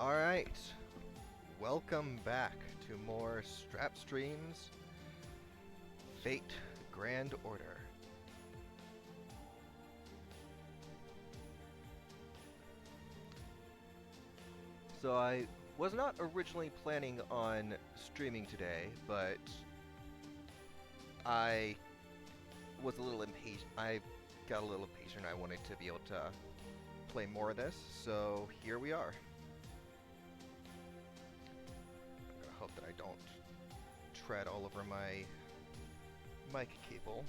Alright, welcome back to more Strap Streams Fate Grand Order. So I was not originally planning on streaming today, but I was a little impatient. I got a little impatient. I wanted to be able to play more of this, so here we are. I'm gonna hope that I don't tread all over my mic cable.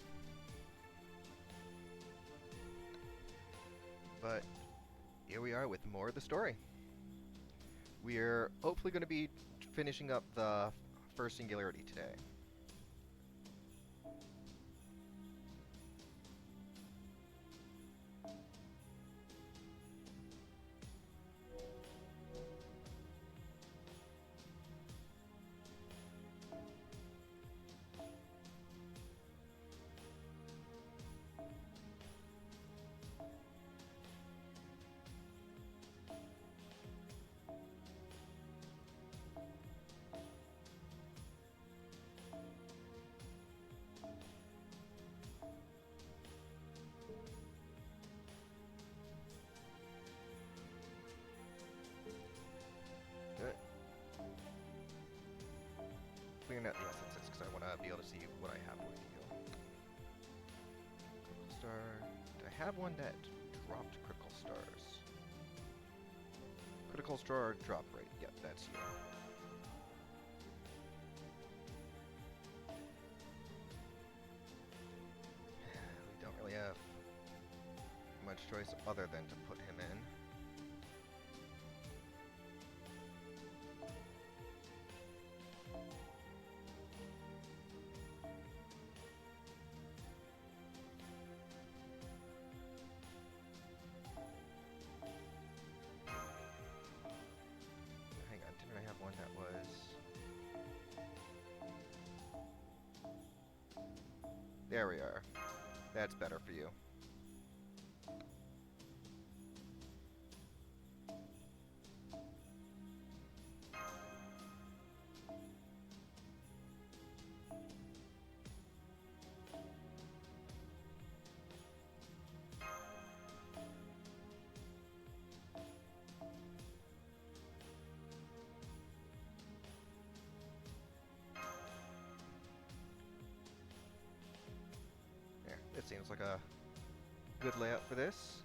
But here we are with more of the story. We're hopefully going to be finishing up the first singularity today. Clearing out the essences because I want to be able to see what I have with you. Critical star. Did I have one that dropped critical stars? Critical star drop rate. Yep, that's you. We don't really have much choice other than to put him in. Hang on, didn't I have one that was... There we are. That's better for you. There, it seems like a good layout for this.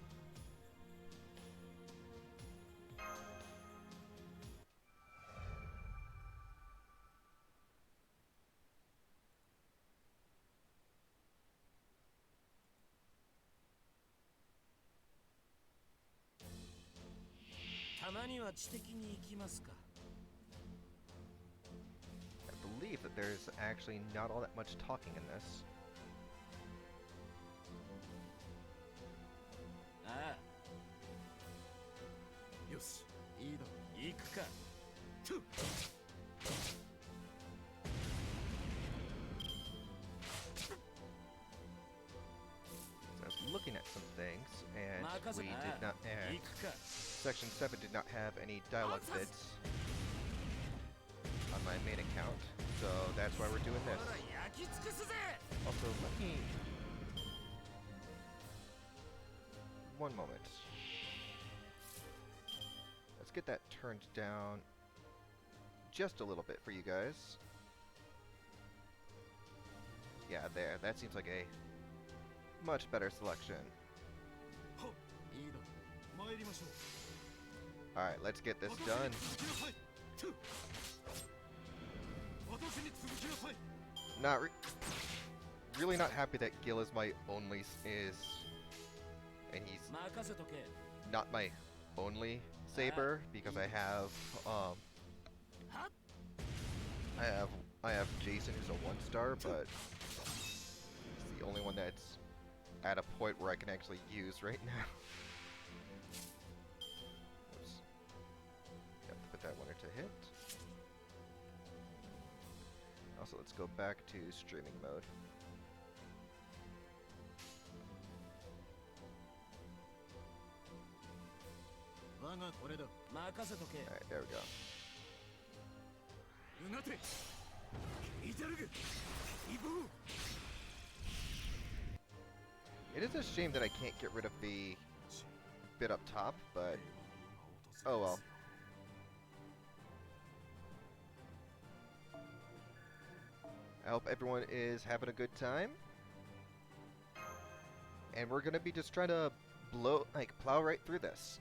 I believe that there's actually not all that much talking in this. So I was looking at some things, and we did not. Section 7 did not have any dialogue bits on my main account, so that's why we're doing this. Also, let me... One moment. Let's get that turned down just a little bit for you guys. Yeah, there. That seems like a much better selection. Alright, let's get this done. Really not happy that Gil is my only and he's not my only saber because I have I have Jason who's a 1-star, but he's the only one that's at a point where I can actually use right now. Oops. Have to put that one into hit. Also, let's go back to streaming mode. Alright, there we go. It is a shame that I can't get rid of the bit up top, but oh well. I hope everyone is having a good time. And we're gonna be just trying to plow right through this.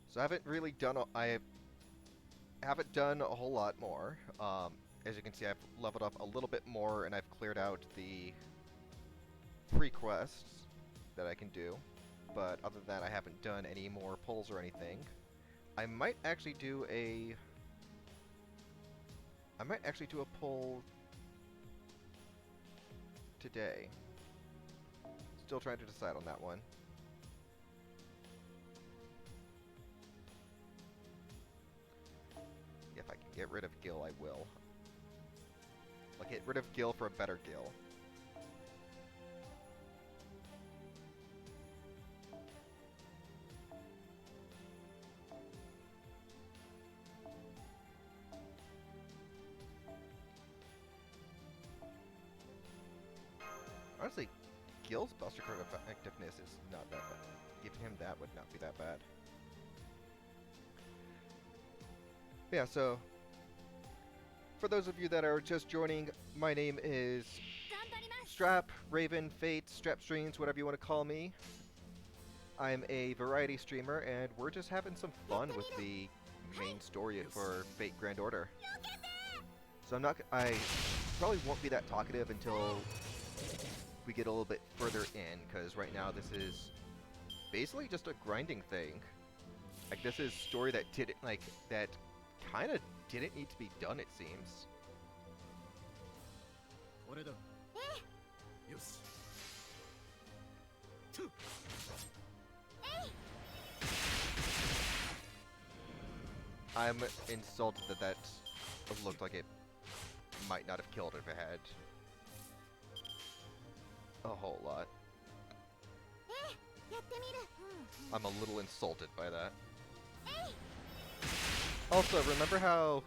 So I haven't really done I haven't done a whole lot more. As you can see, I've leveled up a little bit more, and I've cleared out the free quests that I can do. But other than that, I haven't done any more pulls or anything. I might actually do a pull today. Still trying to decide on that one. If I can get rid of Gil, I will. I'll get rid of Gil for a better Gil. Honestly, Gil's Buster Card effectiveness is not that bad. Giving him that would not be that bad. Yeah, so for those of you that are just joining, my name is Strap, Raven, Fate, Strap Streams, whatever you want to call me. I'm a variety streamer, and we're just having some fun with the main story for Fate Grand Order. So I probably won't be that talkative until we get a little bit further in, because right now this is basically just a grinding thing. Like, this is story that kind of didn't need to be done, it seems. I'm insulted that looked like it might not have killed if it had a whole lot. I'm a little insulted by that. Also, remember how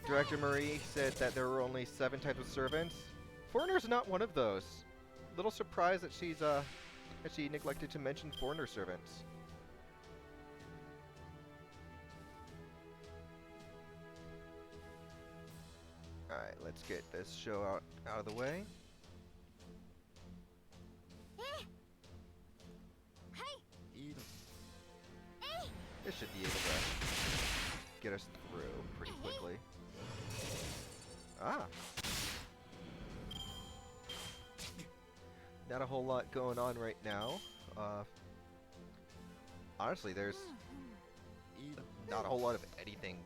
Director Marie said that there were only 7 types of servants? Foreigner's not one of those. Little surprised that she neglected to mention foreigner servants. Alright, let's get this show out of the way. This should be able to get us through pretty quickly. Ah! Not a whole lot going on right now. Honestly, there's not a whole lot of anything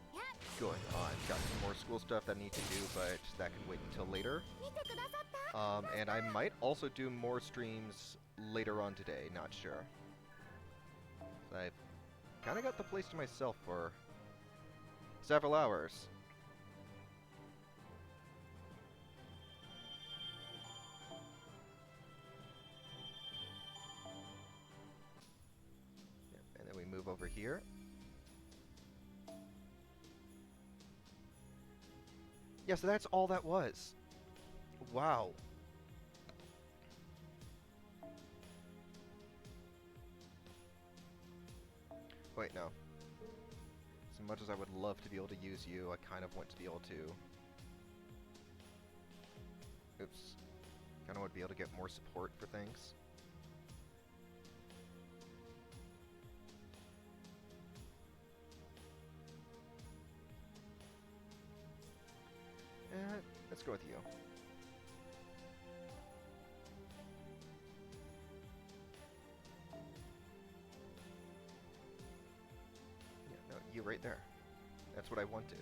going on. Got some more school stuff that I need to do, but that can wait until later. And I might also do more streams later on today, not sure. So I've kind of got the place to myself for several hours. Yep, and then we move over here. Yeah, so that's all that was. Wow. Wait, no. As much as I would love to be able to use you, I kind of want to be able to... Oops. Kind of want to be able to get more support for things. Let's go with you. Yeah, no, you right there. That's what I wanted.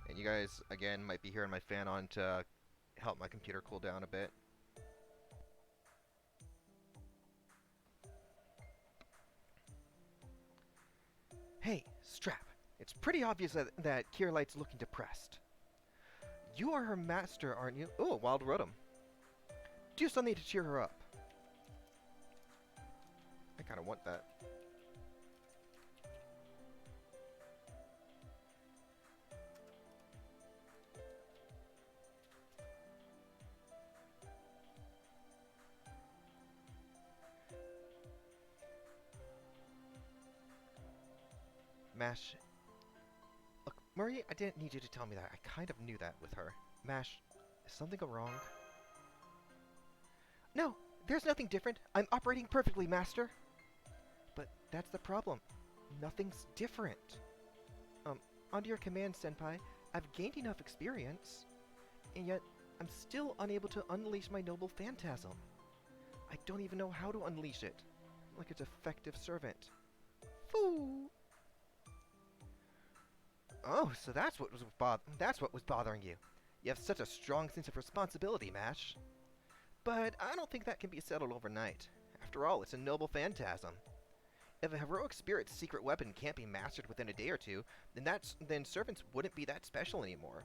And you guys, again, might be hearing my fan on to help my computer cool down a bit. Hey, Strap. It's pretty obvious that Kierlight's looking depressed. You are her master, aren't you? Oh, Wild Rotom. Do something to cheer her up. I kind of want that. Mash. Look, Murray, I didn't need you to tell me that. I kind of knew that with her. Mash, is something wrong? No, there's nothing different. I'm operating perfectly, Master. But that's the problem. Nothing's different. Under your command, Senpai, I've gained enough experience, and yet I'm still unable to unleash my noble phantasm. I don't even know how to unleash it, like its effective servant. Foo! Oh, so that's what was bothering you. You have such a strong sense of responsibility, Mash. But I don't think that can be settled overnight. After all, it's a noble phantasm. If a heroic spirit's secret weapon can't be mastered within a day or two, then servants wouldn't be that special anymore.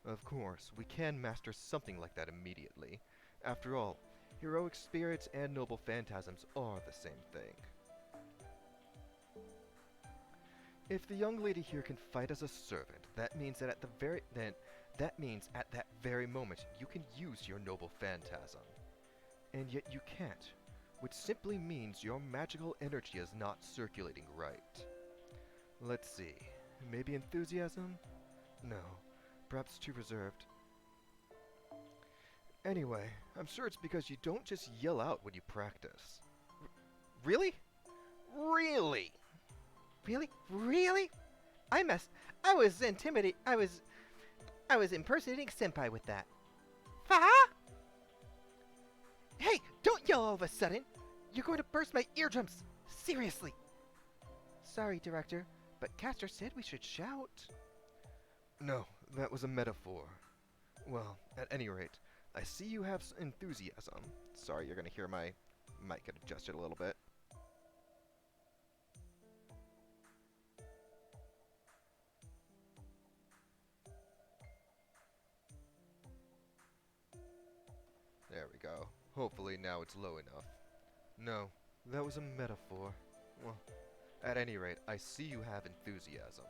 Of course, we can master something like that immediately. After all, heroic spirits and noble phantasms are the same thing. If the young lady here can fight as a servant, that means that at that very moment you can use your noble phantasm. And yet you can't, which simply means your magical energy is not circulating right. Let's see, maybe enthusiasm? No, perhaps too reserved. Anyway, I'm sure it's because you don't just yell out when you practice. Really? Really? Really? Really? I was intimidated. I was impersonating Senpai with that. Fa? Hey, don't yell all of a sudden. You're going to burst my eardrums. Seriously. Sorry, Director, but Caster said we should shout. No, that was a metaphor. Well, at any rate, I see you have enthusiasm. Sorry, you're going to hear my mic get adjusted a little bit. There we go. Hopefully now it's low enough. No, that was a metaphor. Well, at any rate, I see you have enthusiasm.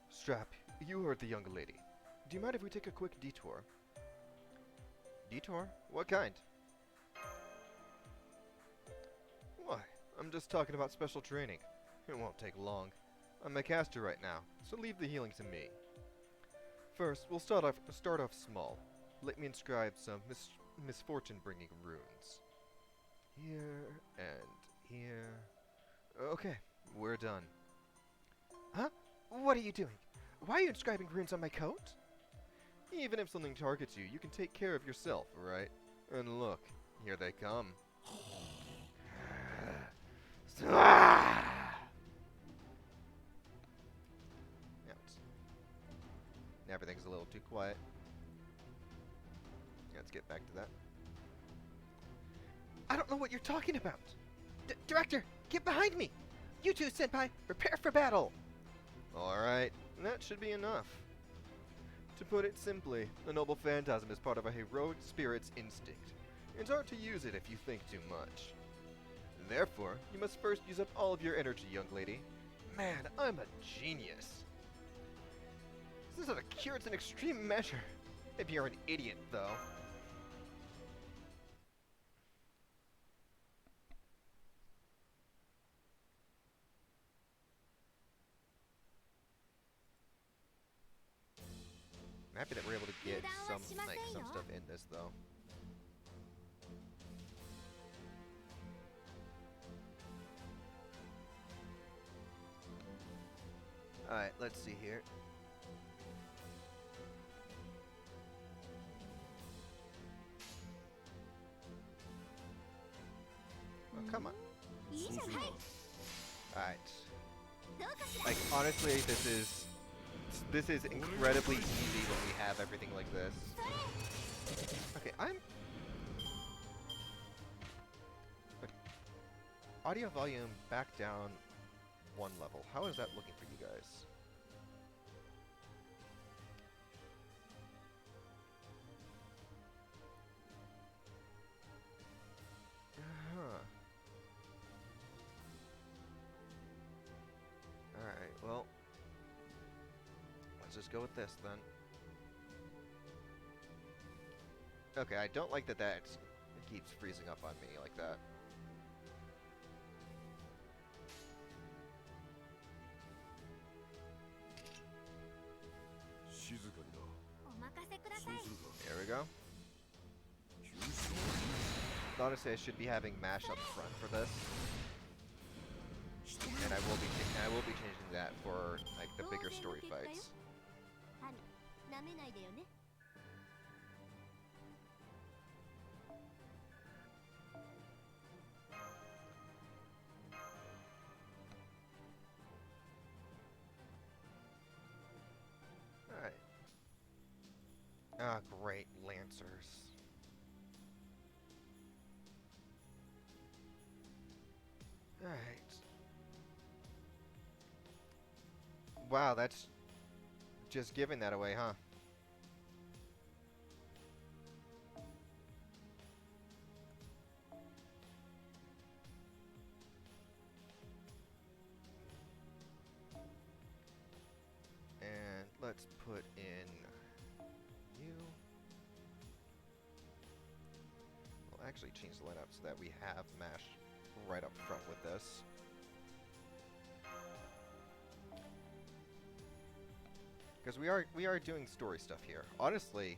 Strap, you heard the young lady. Do you mind if we take a quick detour? Detour? What kind? Why, I'm just talking about special training. It won't take long. I'm a caster right now, so leave the healing to me. First, we'll start off small. Let me inscribe some misfortune-bringing runes. Here and here. Okay, we're done. Huh? What are you doing? Why are you inscribing runes on my coat? Even if something targets you, you can take care of yourself, right? And look, here they come. Everything's a little too quiet. Let's get back to that. I don't know what you're talking about. Director, get behind me! You two, Senpai, prepare for battle! Alright, that should be enough. To put it simply, a noble phantasm is part of a heroic spirit's instinct. It's hard to use it if you think too much. Therefore, you must first use up all of your energy, young lady. Man, I'm a genius. This isn't a cure, it's an extreme measure. Maybe you're an idiot, though. I'm happy that we're able to get some stuff in this, though. Alright, let's see here. Oh, come on. Alright. Like, honestly, this is incredibly easy when we have everything like this. Okay, audio volume back down one level. How is that looking for you guys? just go with this then. Okay, I don't like that it keeps freezing up on me like that. There we go. Honestly, I should be having mash up front for this, and I will be changing that for like the bigger story fights. All right. Ah, great Lancers. All right. Wow, that's just giving that away, huh? And let's put in you. We'll actually change the lineup so that we have mash right up front with this. Because we are doing story stuff here. Honestly,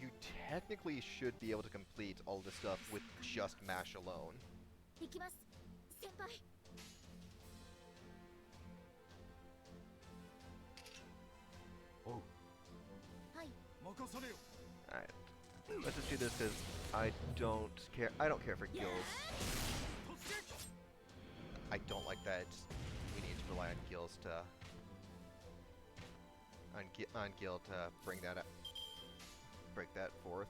you technically should be able to complete all this stuff with just mash alone. Alright. Let's just do this because I don't care. I don't care for guilds. I don't like that we need to rely on guilds to on guild to bring that up, break that forth.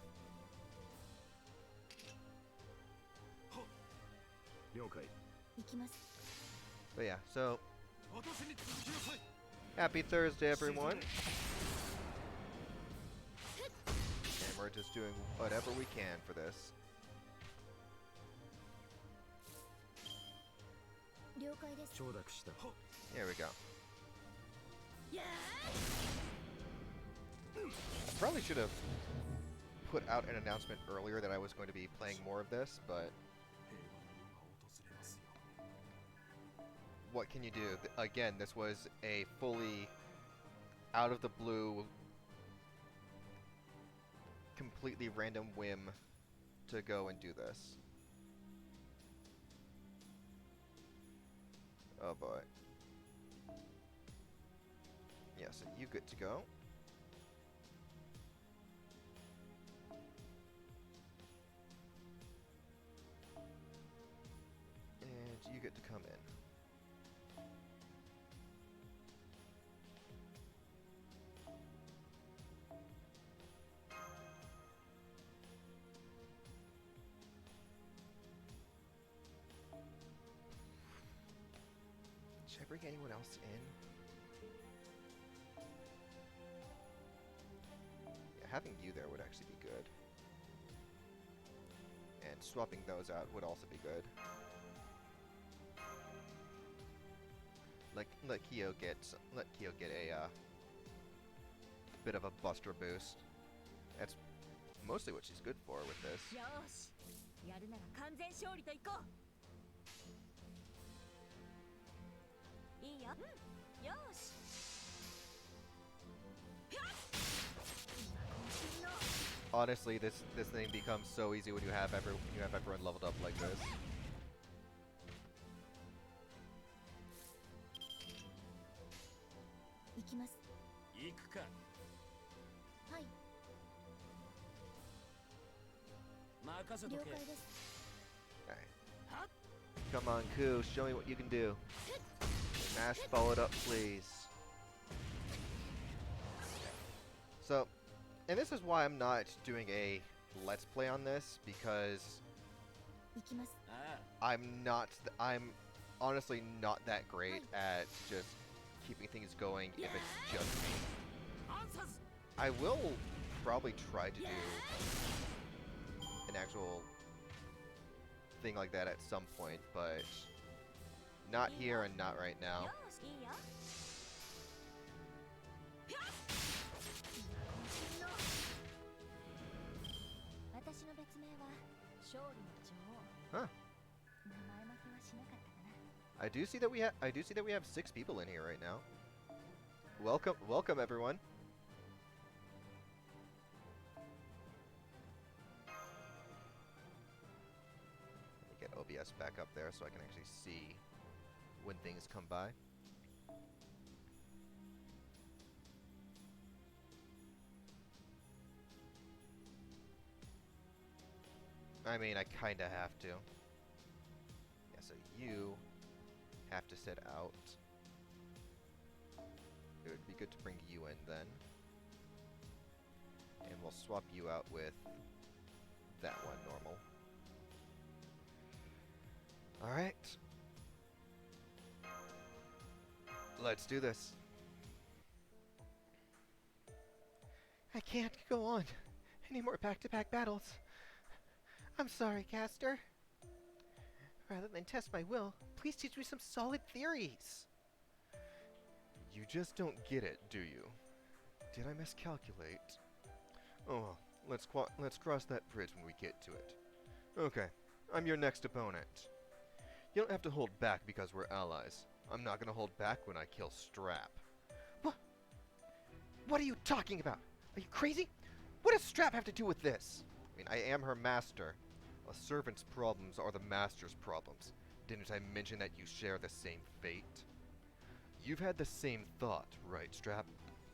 But yeah, so happy Thursday, everyone. And we're just doing whatever we can for this. Here we go. Probably should have put out an announcement earlier that I was going to be playing more of this, but what can you do? Again, this was a fully out of the blue, completely random whim to go and do this. Oh boy. Yeah, so you good to go. And you get to come in. Should I bring anyone else in? Yeah, having you there would actually be good. And swapping those out would also be good. Let Kyo get a bit of a buster boost. That's mostly what she's good for with this. Honestly, this thing becomes so easy when you have everyone leveled up like this. Alright. Come on, Ku, show me what you can do. Mash followed up, please. So, and this is why I'm not doing a let's play on this, because I'm honestly not that great at just keeping things going if it's just me. I will probably try to do an actual thing like that at some point, but not here and not right now. Huh. I do see that we have 6 people in here right now. Welcome everyone. Let me get OBS back up there so I can actually see when things come by. I mean, I kinda have to. Yeah, so you have to sit out. It would be good to bring you in then. And we'll swap you out with that one normal. Alright. Let's do this. I can't go on any more back-to-back battles. I'm sorry, Caster. Rather than test my will, please teach me some solid theories. You just don't get it, do you? Did I miscalculate? Oh, let's cross that bridge when we get to it. Okay, I'm your next opponent. You don't have to hold back because we're allies. I'm not gonna hold back when I kill Strap. What are you talking about? Are you crazy? What does Strap have to do with this? I mean, I am her master. A servant's problems are the master's problems. Didn't I mention that you share the same fate? You've had the same thought, right, Strap?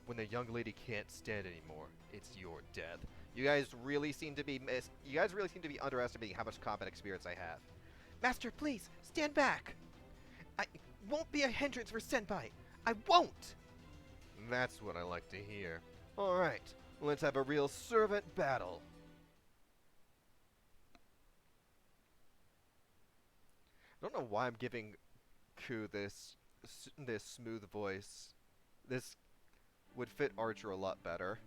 When the young lady can't stand anymore, it's your death. You guys really seem to be underestimating how much combat experience I have. Master, please, stand back! I won't be a hindrance for Senpai! I won't! That's what I like to hear. Alright, let's have a real servant battle. I don't know why I'm giving Ku this smooth voice. This would fit Archer a lot better.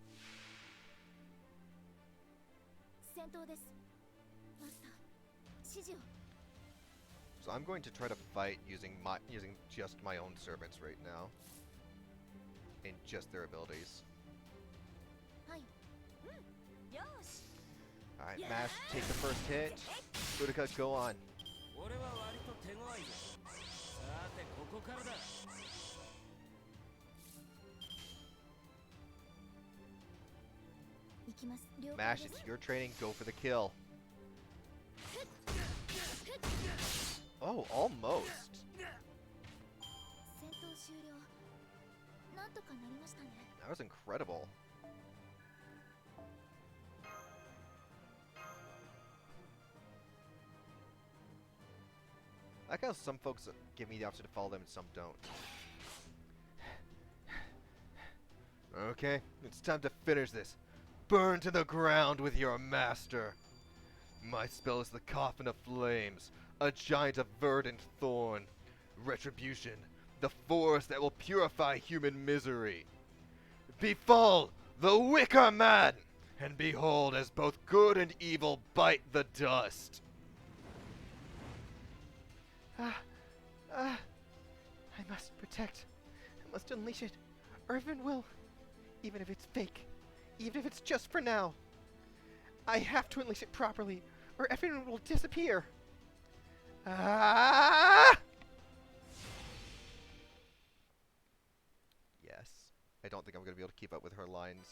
So I'm going to try to fight using just my own servants right now. And just their abilities. Alright, Mash, take the first hit. Boudica, go on. Mash, it's your training, go for the kill. Oh, almost. That was incredible. I like how some folks give me the option to follow them and some don't. Okay, it's time to finish this. Burn to the ground with your master. My spell is the Coffin of Flames, a giant of verdant thorn. Retribution, the force that will purify human misery. Befall the Wicker Man, and behold as both good and evil bite the dust. I must protect. I must unleash it. Irvin will. Even if it's fake. Even if it's just for now. I have to unleash it properly, or everyone will disappear. Ah! Yes. I don't think I'm going to be able to keep up with her lines.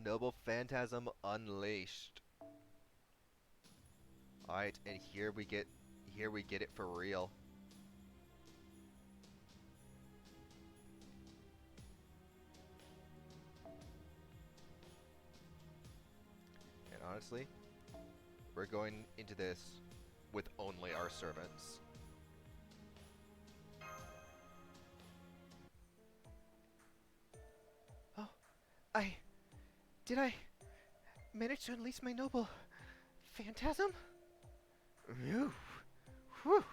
Noble Phantasm unleashed. Alright, and here we get it for real. And honestly, we're going into this with only our servants. Oh, did I manage to unleash my noble phantasm? Phew. Whew.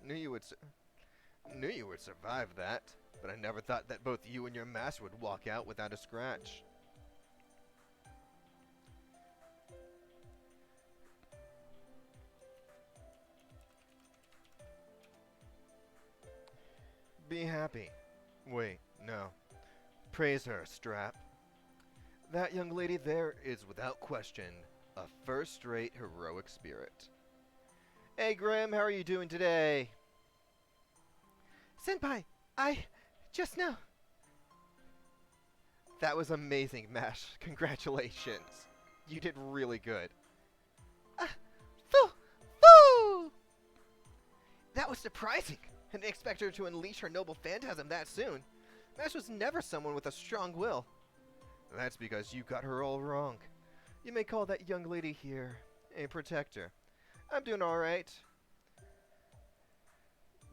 Knew you would survive that, but I never thought that both you and your master would walk out without a scratch. Be happy. Wait, no. Praise her, Strap. That young lady there is without question a first-rate heroic spirit. Hey Grim, how are you doing today? Senpai, I just now. That was amazing, Mash. Congratulations. You did really good. Foo! Foo! That was surprising. I didn't expect her to unleash her noble phantasm that soon. Mash was never someone with a strong will. That's because you got her all wrong. You may call that young lady here a protector. I'm doing alright.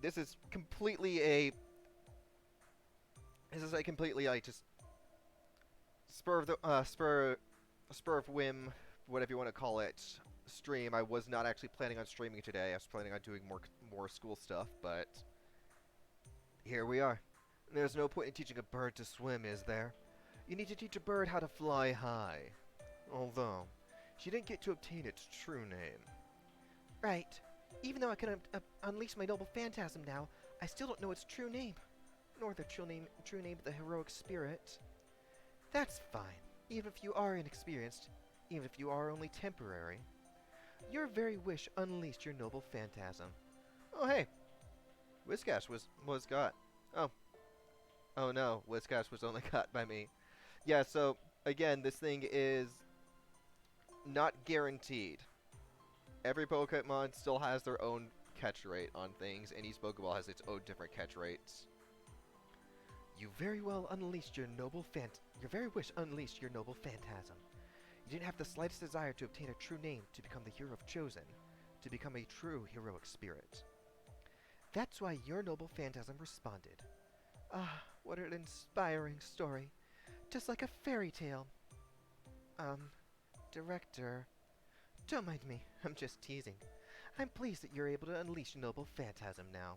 This is completely a... This is a completely, like, just... Spur of whim, whatever you want to call it, stream. I was not actually planning on streaming today. I was planning on doing more school stuff, but... Here we are. There's no point in teaching a bird to swim, is there? You need to teach a bird how to fly high. Although, she didn't get to obtain its true name. Right. Even though I can unleash my noble phantasm now, I still don't know its true name. Nor the true name of the heroic spirit. That's fine. Even if you are inexperienced, even if you are only temporary. Your very wish unleashed your noble phantasm. Oh hey! Whiskash was got. Oh no, Whiskash was only caught by me. Yeah, so, again, this thing is not guaranteed. Every Pokemon still has their own catch rate on things, and each Pokeball has its own different catch rates. You very well unleashed your noble Your very wish unleashed your noble phantasm. You didn't have the slightest desire to obtain a true name to become the hero chosen, to become a true heroic spirit. That's why your noble phantasm responded. Ah, what an inspiring story. Just like a fairy tale. Director... Don't mind me, I'm just teasing. I'm pleased that you're able to unleash Noble Phantasm now.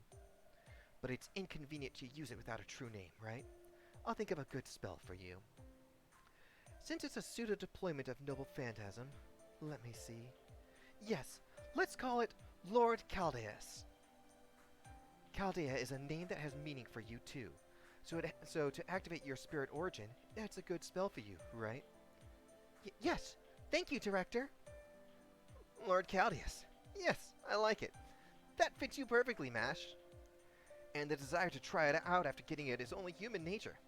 But it's inconvenient to use it without a true name, right? I'll think of a good spell for you. Since it's a pseudo-deployment of Noble Phantasm, let me see. Yes, let's call it Lord Caldeus. Chaldea is a name that has meaning for you too. So to activate your spirit origin, that's a good spell for you, right? Yes, thank you, Director. Lord Caldeus. Yes, I like it. That fits you perfectly, Mash. And the desire to try it out after getting it is only human nature.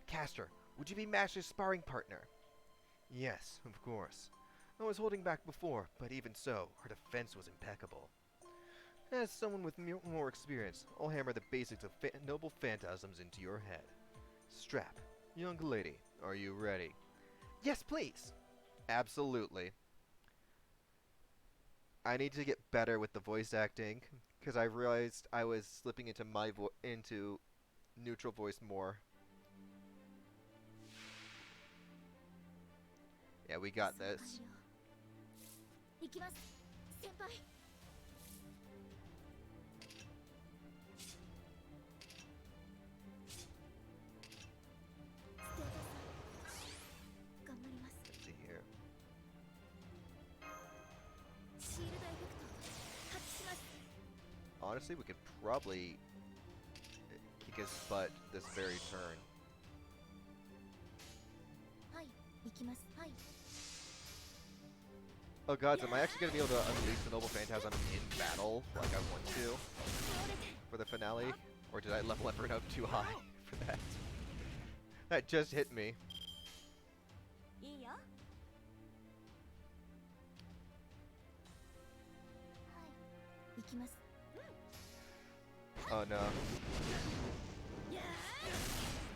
Castor, would you be Mash's sparring partner? Yes, of course. I was holding back before, but even so, her defense was impeccable. As someone with more experience, I'll hammer the basics of noble phantasms into your head. Strap, young lady, are you ready? Yes, please. Absolutely. I need to get better with the voice acting, because I realized I was slipping into into neutral voice more. Yeah, we got this. Let's see here. Honestly, we could probably kick his butt this very turn. Oh god, am I actually going to be able to unleash the Noble Phantasm in battle like I want to for the finale? Or did I level it up too high for that? That just hit me. Oh no.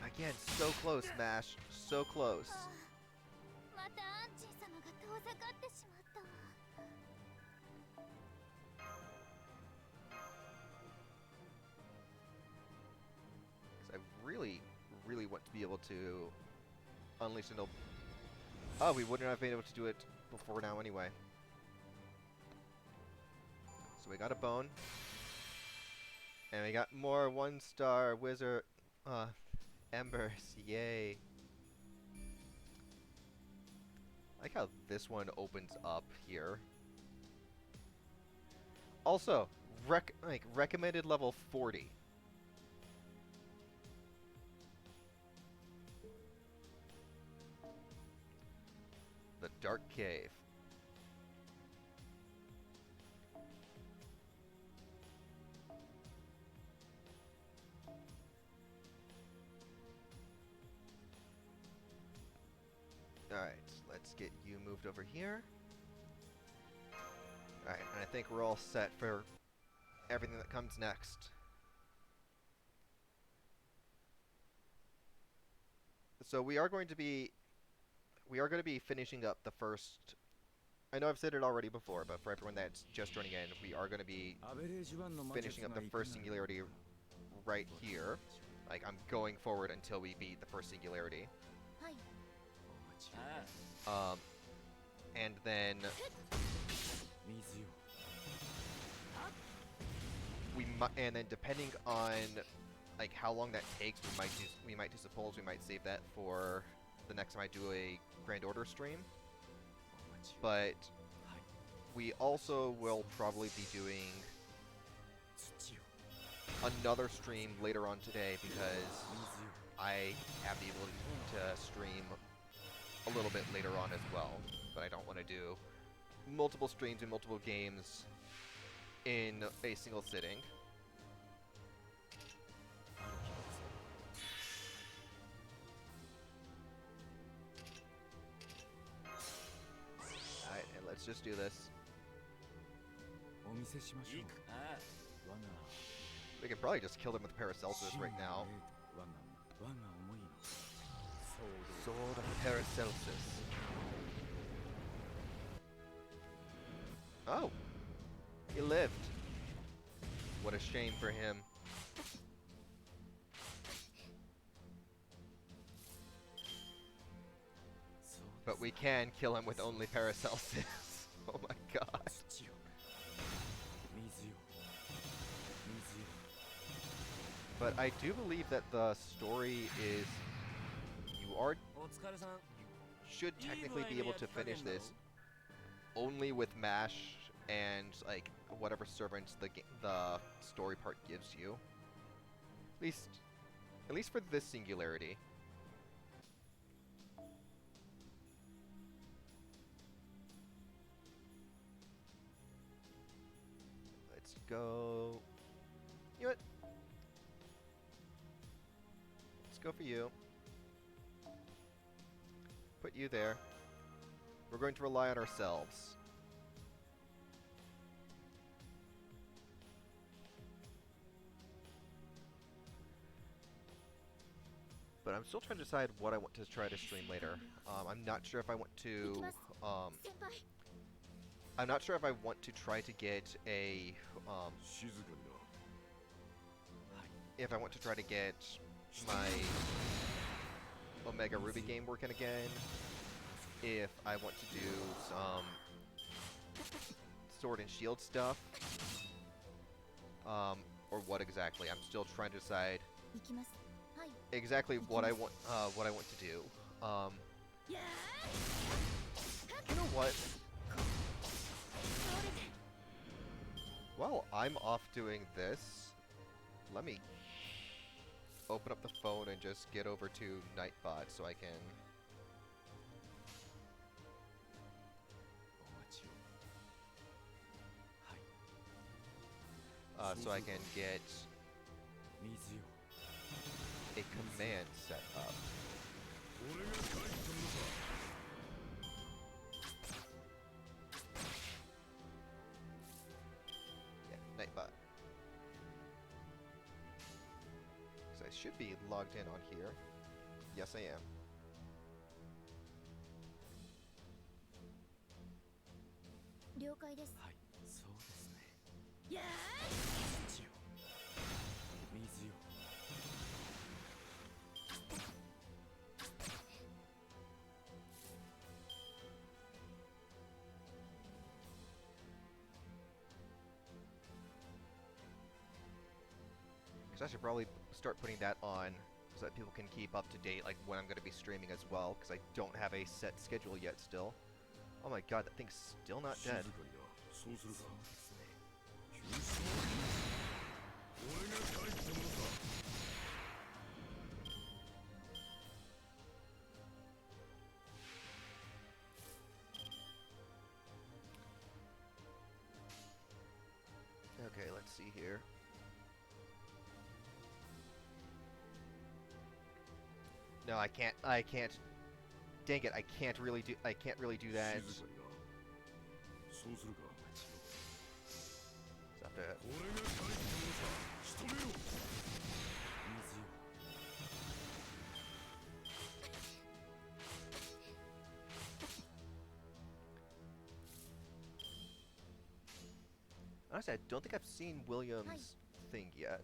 Again, so close, Mash. So close. I really, really want to be able to unleash the Noble... Oh, we wouldn't have been able to do it before now anyway. So we got a bone. And we got more one-star wizard embers. Yay. I like how this one opens up here. Also, recommended level 40. dark cave. Alright, let's get you moved over here. Alright, and I think we're all set for everything that comes next. So we are going to be finishing up the first. I know I've said it already before, but for everyone that's just joining in, we are going to be finishing up the first singularity right here. Like, I'm going forward until we beat the first singularity. And then depending on like how long that takes, we might save that for the next time I do a Grand Order stream. But we also will probably be doing another stream later on today because I have the ability to stream a little bit later on as well. But I don't want to do multiple streams and multiple games in a single sitting. Alright, and let's just do this. We can probably just kill them with Paracelsus right now. Sword of Paracelsus. Oh! He lived. What a shame for him. But we can kill him with only Paracelsus. Oh my god. But I do believe that the story is... You should technically be able to finish this only with MASH and like whatever servants the story part gives you. At least for this singularity. Let's go. You know what? Let's go for you. Put you there. We're going to rely on ourselves. But I'm still trying to decide what I want to try to stream later. I'm not sure if I want to. I'm not sure if I want to try to get a. If I want to try to get my Omega Ruby game working again. If I want to do some Sword and Shield stuff. Or what exactly. I'm still trying to decide exactly what I want to do. You know what? While I'm off doing this, let me open up the phone and just get over to Nightbot so I can get a command set up. Yeah, Nightbot. Because I should be logged in on here. Yes, I am. I should probably start putting that on so that people can keep up to date, like when I'm going to be streaming as well, because I don't have a set schedule yet still. Oh my god, that thing's still not dead. see here. No, I can't. I can't. Dang it! I can't really do. I can't really do that. So I have to. Honestly, I don't think I've seen William's thing yet.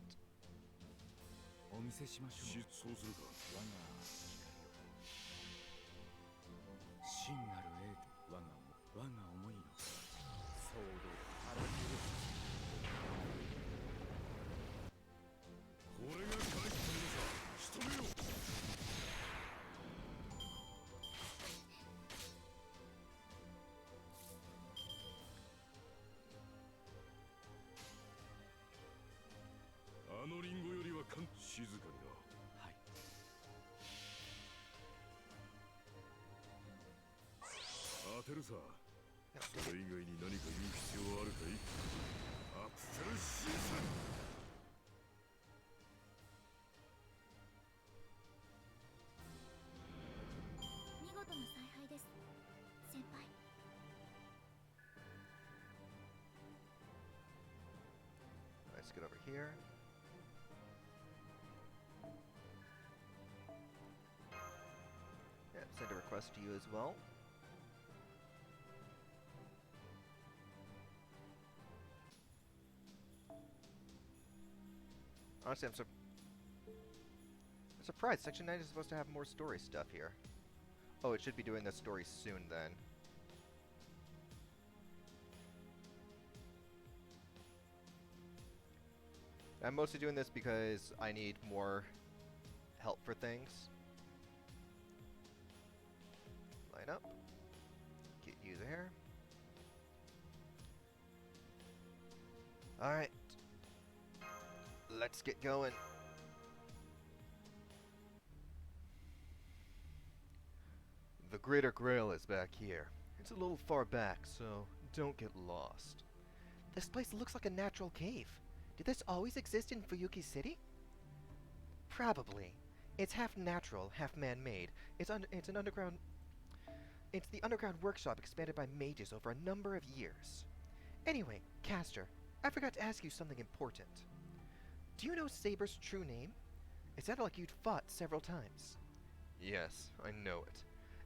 Let's get over here. Yeah, send a request to you as well. Honestly, I'm surprised. Section 9 is supposed to have more story stuff here. Oh, it should be doing the story soon then. I'm mostly doing this because I need more help for things. Line up. Get you there. Alright. Let's get going. The Greater Grail is back here. It's a little far back, so don't get lost. This place looks like a natural cave. Did this always exist in Fuyuki City? Probably. It's half natural, half man-made. It's an underground... It's the underground workshop expanded by mages over a number of years. Anyway, Castor, I forgot to ask you something important. Do you know Saber's true name? It sounded like you'd fought several times. Yes, I know it.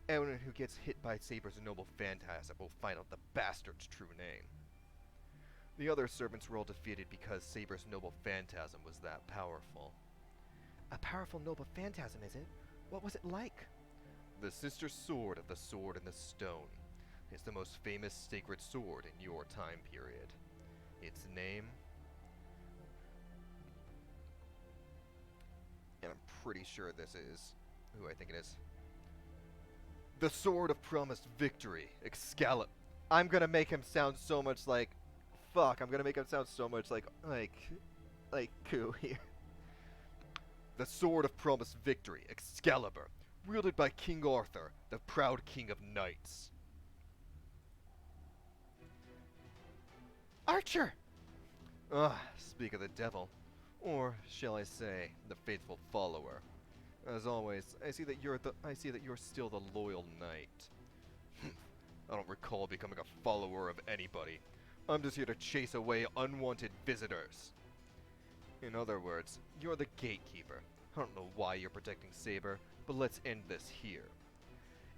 Anyone who gets hit by Saber's noble phantasm will find out the bastard's true name. The other servants were all defeated because Saber's noble phantasm was that powerful. A powerful noble phantasm, is it? What was it like? The sister sword of the Sword and the Stone. It's the most famous sacred sword in your time period. Its name... And I'm pretty sure this is who I think it is. The Sword of Promised Victory, Excalibur. I'm gonna make him sound so much like... Fuck, I'm gonna make him sound so much like Ku here. The Sword of Promised Victory, Excalibur, wielded by King Arthur, the proud king of knights. Archer! Speak of the devil. Or, shall I say, the faithful follower. As always, I see that you're still the loyal knight. I don't recall becoming a follower of anybody. I'm just here to chase away unwanted visitors. In other words, you're the gatekeeper. I don't know why you're protecting Saber, but let's end this here.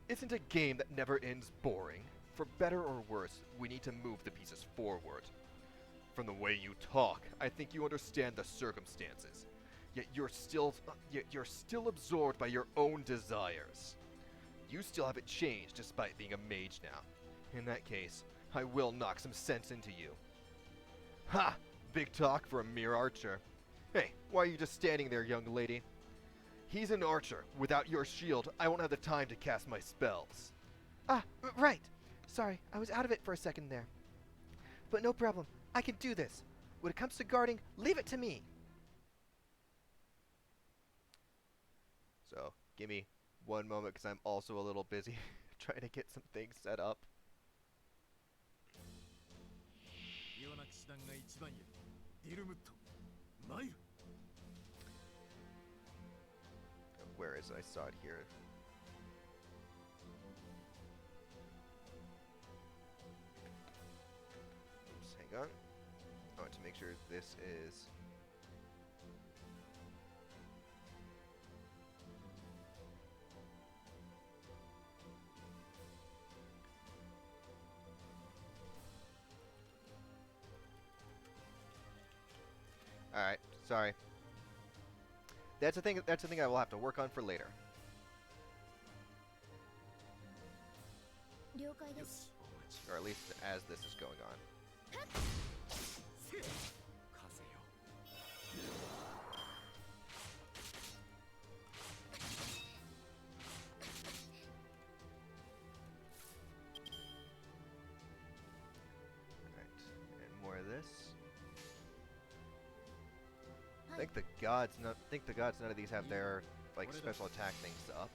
Isn't a game that never ends boring? For better or worse, we need to move the pieces forward. From the way you talk, I think you understand the circumstances. Yet you're still absorbed by your own desires. You still haven't changed despite being a mage now. In that case, I will knock some sense into you. Ha! Big talk for a mere archer. Hey, why are you just standing there, young lady? He's an archer. Without your shield, I won't have the time to cast my spells. Ah, right. Sorry, I was out of it for a second there. But no problem. I can do this. When it comes to guarding, leave it to me. So, give me one moment because I'm also a little busy trying to get some things set up. Where is it? I saw it here. Oops, hang on. I want to make sure this is... Alright, sorry. That's a thing I will have to work on for later. Or at least as this is going on. Alright, and more of this. Thank the gods none of these have their like special attack things up.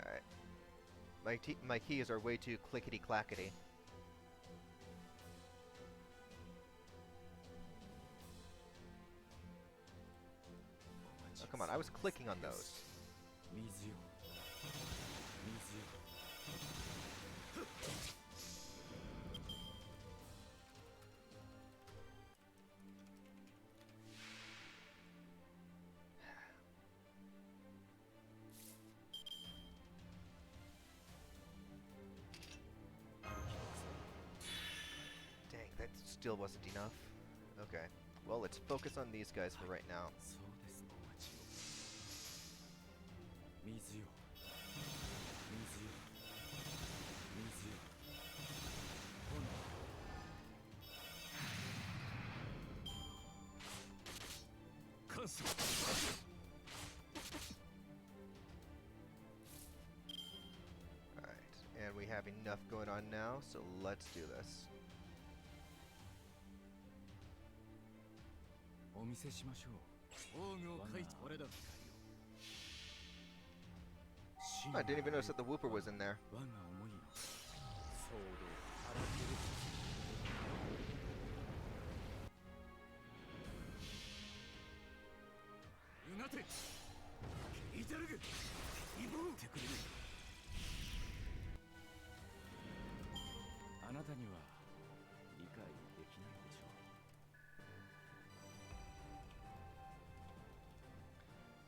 Alright. My keys are way too clickety-clackety. Oh, come on, I was clicking on those. Dang, that still wasn't enough. Okay. Well, let's focus on these guys for right now. Alright, and we have enough going on now, so let's do this. I didn't even notice that the Whooper was in there.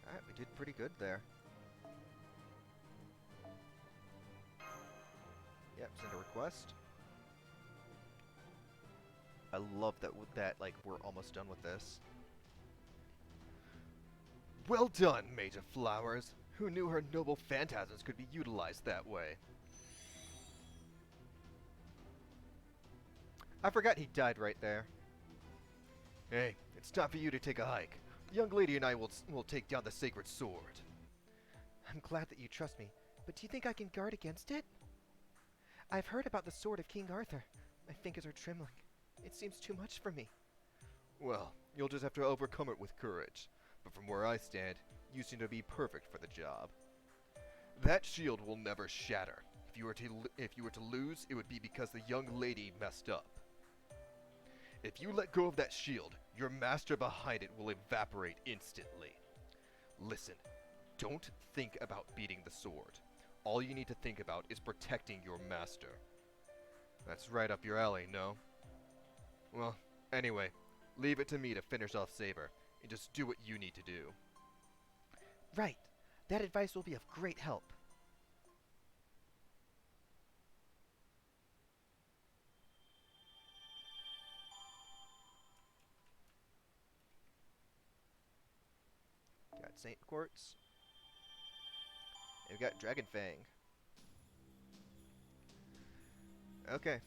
Alright, we did pretty good there. Yep, send a request. I love that like we're almost done with this. Well done, Mage of Flowers. Who knew her noble phantasms could be utilized that way? I forgot he died right there. Hey, it's time for you to take a hike. The young lady and I will take down the sacred sword. I'm glad that you trust me, but do you think I can guard against it? I've heard about the sword of King Arthur. My fingers are trembling. It seems too much for me. Well, you'll just have to overcome it with courage. But from where I stand, you seem to be perfect for the job. That shield will never shatter. If you were to lose, it would be because the young lady messed up. If you let go of that shield, your master behind it will evaporate instantly. Listen, don't think about beating the sword. All you need to think about is protecting your master. That's right up your alley, no? Well, anyway, leave it to me to finish off Saber, and just do what you need to do. Right. That advice will be of great help. Got Saint Quartz. And we got Dragon Fang. Okay.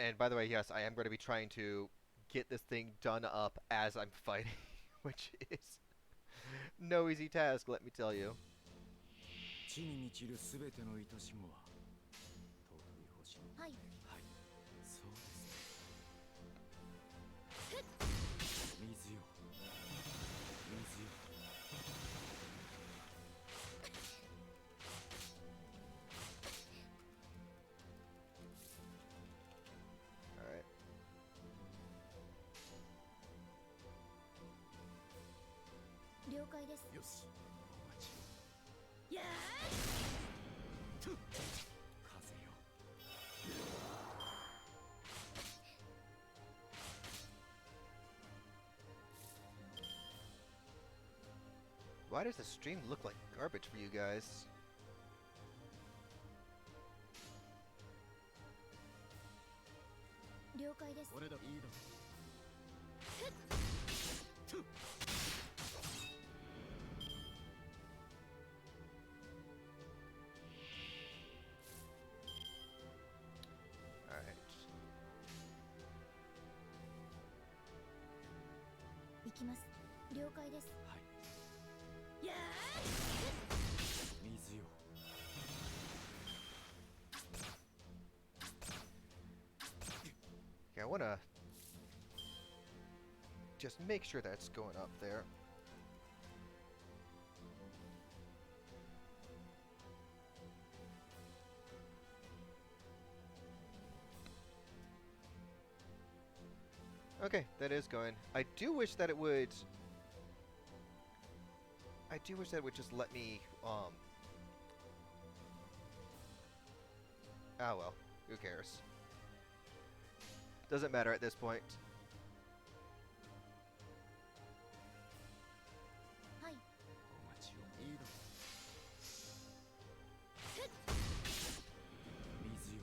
And by the way, yes, I am going to be trying to get this thing done up as I'm fighting, which is no easy task, let me tell you. 地に満ちるすべての愛しもは尊い星のはいはいそうです水よ水よ Alright. 了解です。よしお待ちをや風よ Why does the stream look like garbage for you guys? 了解です。俺だいいだ Alright. 行きます。了解です。はいや水よ Okay, I wanna just make sure that's going up there. Okay, that is going. I do wish that it would just let me ah well, who cares? Doesn't matter at this point. はい。お待ちをいいだ水よ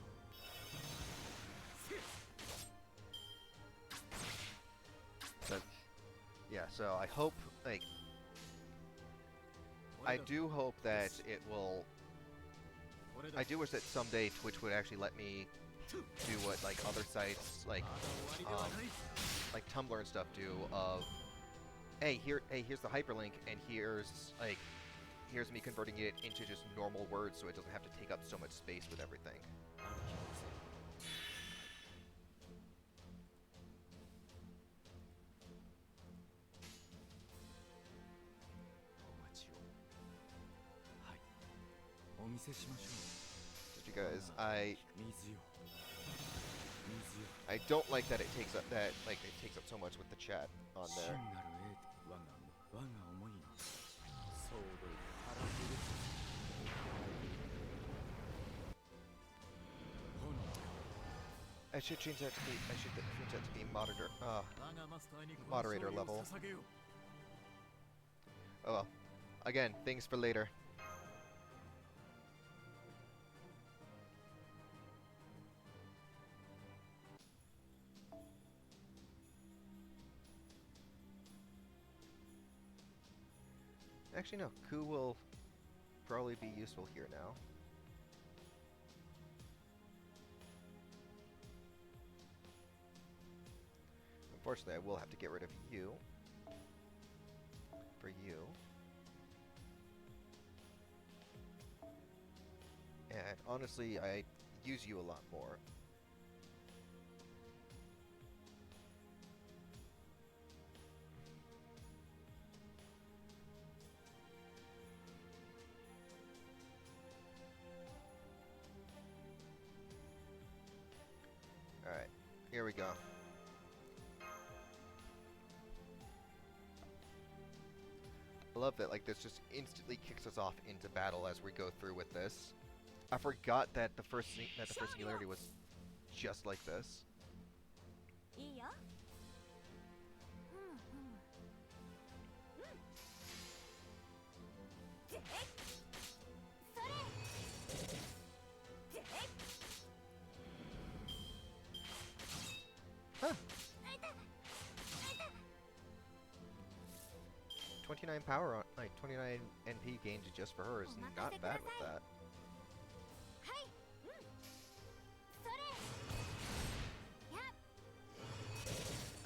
But yeah, so I hope like I do hope that it will. I do wish that someday Twitch would actually let me do what like other sites like Tumblr and stuff do of hey here's the hyperlink and here's me converting it into just normal words so it doesn't have to take up so much space with everything. But you guys, I don't like that it takes up so much with the chat on there. I should change that to be moderator level. Oh well. Again, things for later. Actually, no. Ku will probably be useful here now. Unfortunately, I will have to get rid of you. For you. And honestly, I use you a lot more. Alright, here we go. I love that, like, this just instantly kicks us off into battle as we go through with this. I forgot that the first singularity was just like this. いいよ。Huh. 29 power on, like 29 NP gained just for her is not bad with that.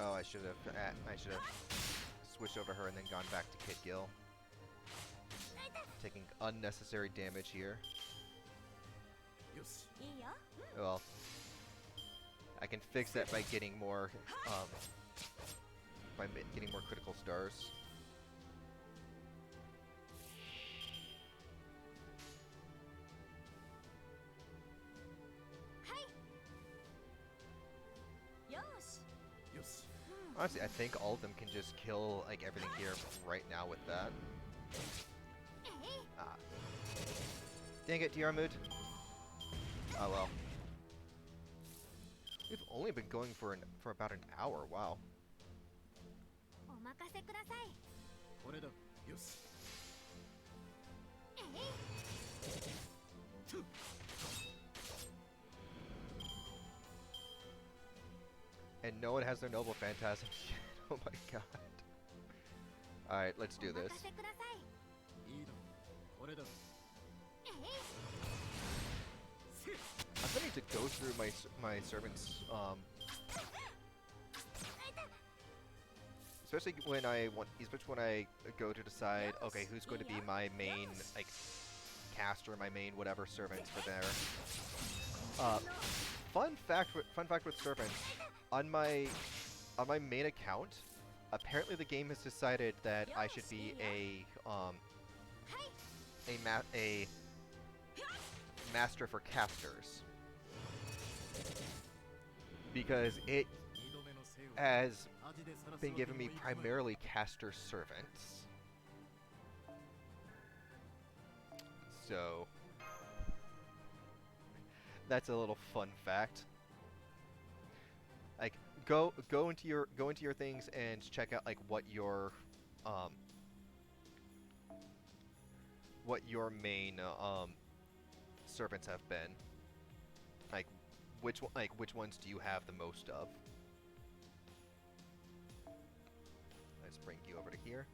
Oh, I should have switched over her and then gone back to Kid Gill. Taking unnecessary damage here. よし いいよ Well, I can fix that by getting more, getting more critical stars. Yosh. よし Honestly, I think all of them can just kill like everything here right now with that. Ah. Dang it, Diarmud. Oh well. We've only been going for about an hour. Wow. お任せくださいこれだよし And no one has their noble phantasm. Oh my god. Alright, let's do お this. 任せくださいいいだこれだ I'm planning to go through my servants, especially when I go to decide, okay, who's going to be my main like caster, my main whatever servants for there. Fun fact with servants, on my main account, apparently the game has decided that I should be a master for casters. Because it 二度目の生を has 恥でさらす been わけ giving に me もいくまい primarily caster servants. So that's a little fun fact. Like go into your things and check out like what your main servants have been. Like which ones do you have the most of? Let's bring you over to here.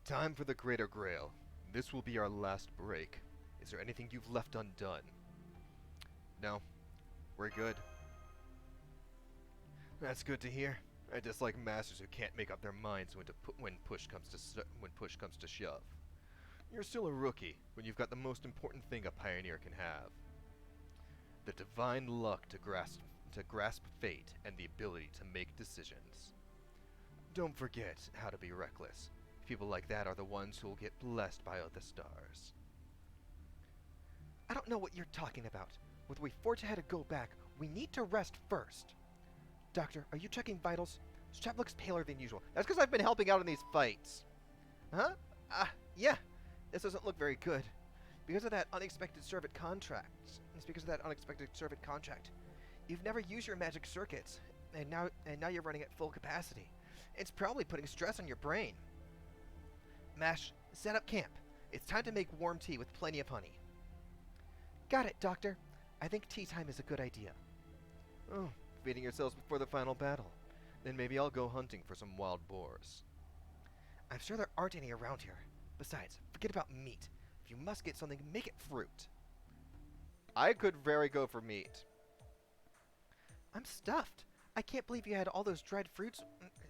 Time for the Greater Grail. This will be our last break. Is there anything you've left undone? No. We're good. That's good to hear. I dislike masters who can't make up their minds when push comes to shove. You're still a rookie when you've got the most important thing a pioneer can have. The divine luck to grasp fate and the ability to make decisions. Don't forget how to be reckless. People like that are the ones who will get blessed by the stars. I don't know what you're talking about. Whether we forge ahead or go back, we need to rest first. Doctor, are you checking vitals? Strap looks paler than usual. That's because I've been helping out in these fights. Huh? Yeah. This doesn't look very good. Because of that unexpected servant contract. It's because of that unexpected servant contract. You've never used your magic circuits, and now you're running at full capacity. It's probably putting stress on your brain. Mash, set up camp. It's time to make warm tea with plenty of honey. Got it, Doctor. I think tea time is a good idea. Oh, feeding yourselves before the final battle. Then maybe I'll go hunting for some wild boars. I'm sure there aren't any around here. Besides, forget about meat. If you must get something, make it fruit. I could very go for meat. I'm stuffed. I can't believe you had all those dried fruits.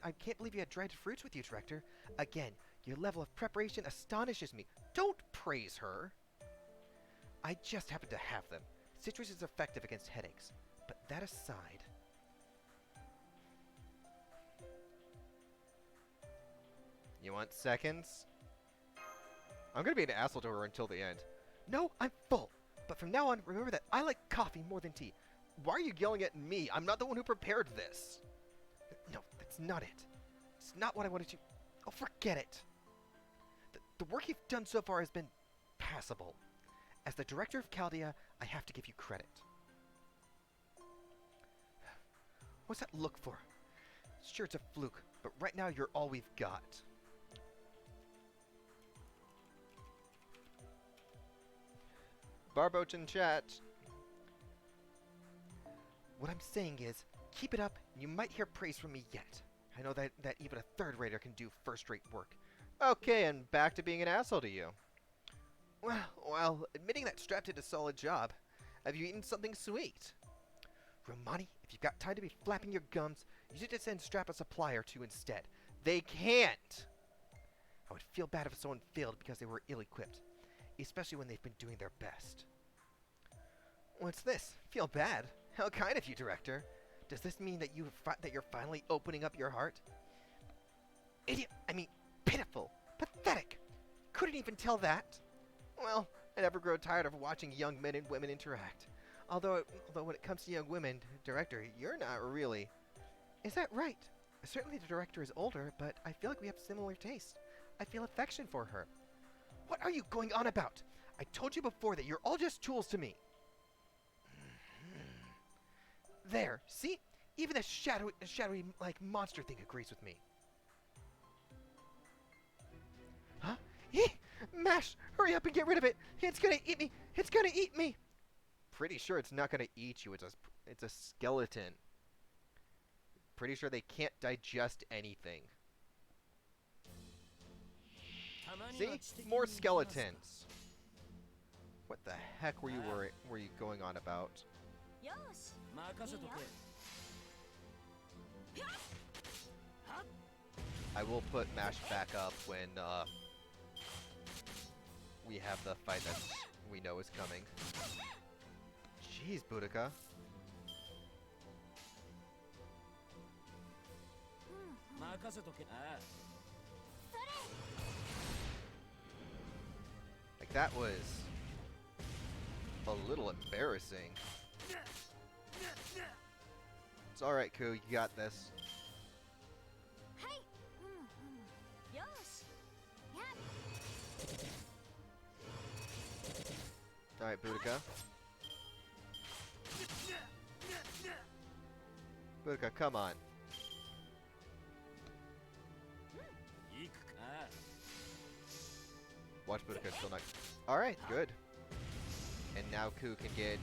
I can't believe you had dried fruits with you, Director. Again, your level of preparation astonishes me. Don't praise her. I just happen to have them. Citrus is effective against headaches. But that aside... You want seconds? I'm gonna be an asshole to her until the end. No, I'm full. But from now on, remember that I like coffee more than tea. Why are you yelling at me? I'm not the one who prepared this. No, that's not it. It's not what I wanted to... Oh, forget it. The work you've done so far has been passable. As the director of Chaldea, I have to give you credit. What's that look for? Sure, it's a fluke, but right now you're all we've got. Barboach in chat. What I'm saying is, keep it up, and you might hear praise from me yet. I know that even a third-rater can do first-rate work. Okay, and back to being an asshole to you. Well, admitting that Strap did a solid job. Have you eaten something sweet? Romani, if you've got time to be flapping your gums, you should just send Strap a supply or two instead. They can't! I would feel bad if someone failed because they were ill-equipped, especially when they've been doing their best. What's this? Feel bad? How kind of you, Director. Does this mean that you're finally opening up your heart? Idiot! I mean, pitiful! Pathetic! Couldn't even tell that! Well, I never grow tired of watching young men and women interact. Although when it comes to young women, Director, you're not really. Is that right? Certainly the Director is older, but I feel like we have similar tastes. I feel affection for her. What are you going on about? I told you before that you're all just tools to me. There, see? Even the shadowy, like, monster thing agrees with me. Huh? Mash! Hurry up and get rid of it! It's gonna eat me! It's gonna eat me! Pretty sure it's not gonna eat you. It's a skeleton. Pretty sure they can't digest anything. See? More skeletons. What the heck were you going on about? よし I will put Mash back up when we have the fight that we know is coming. Jeez, Boudica. Like, that was a little embarrassing. It's alright, Ku. You got this. はいよしやっ Alright, Boudica. Boudica, come on. Watch Boudica still not. Alright, good. And now Ku can get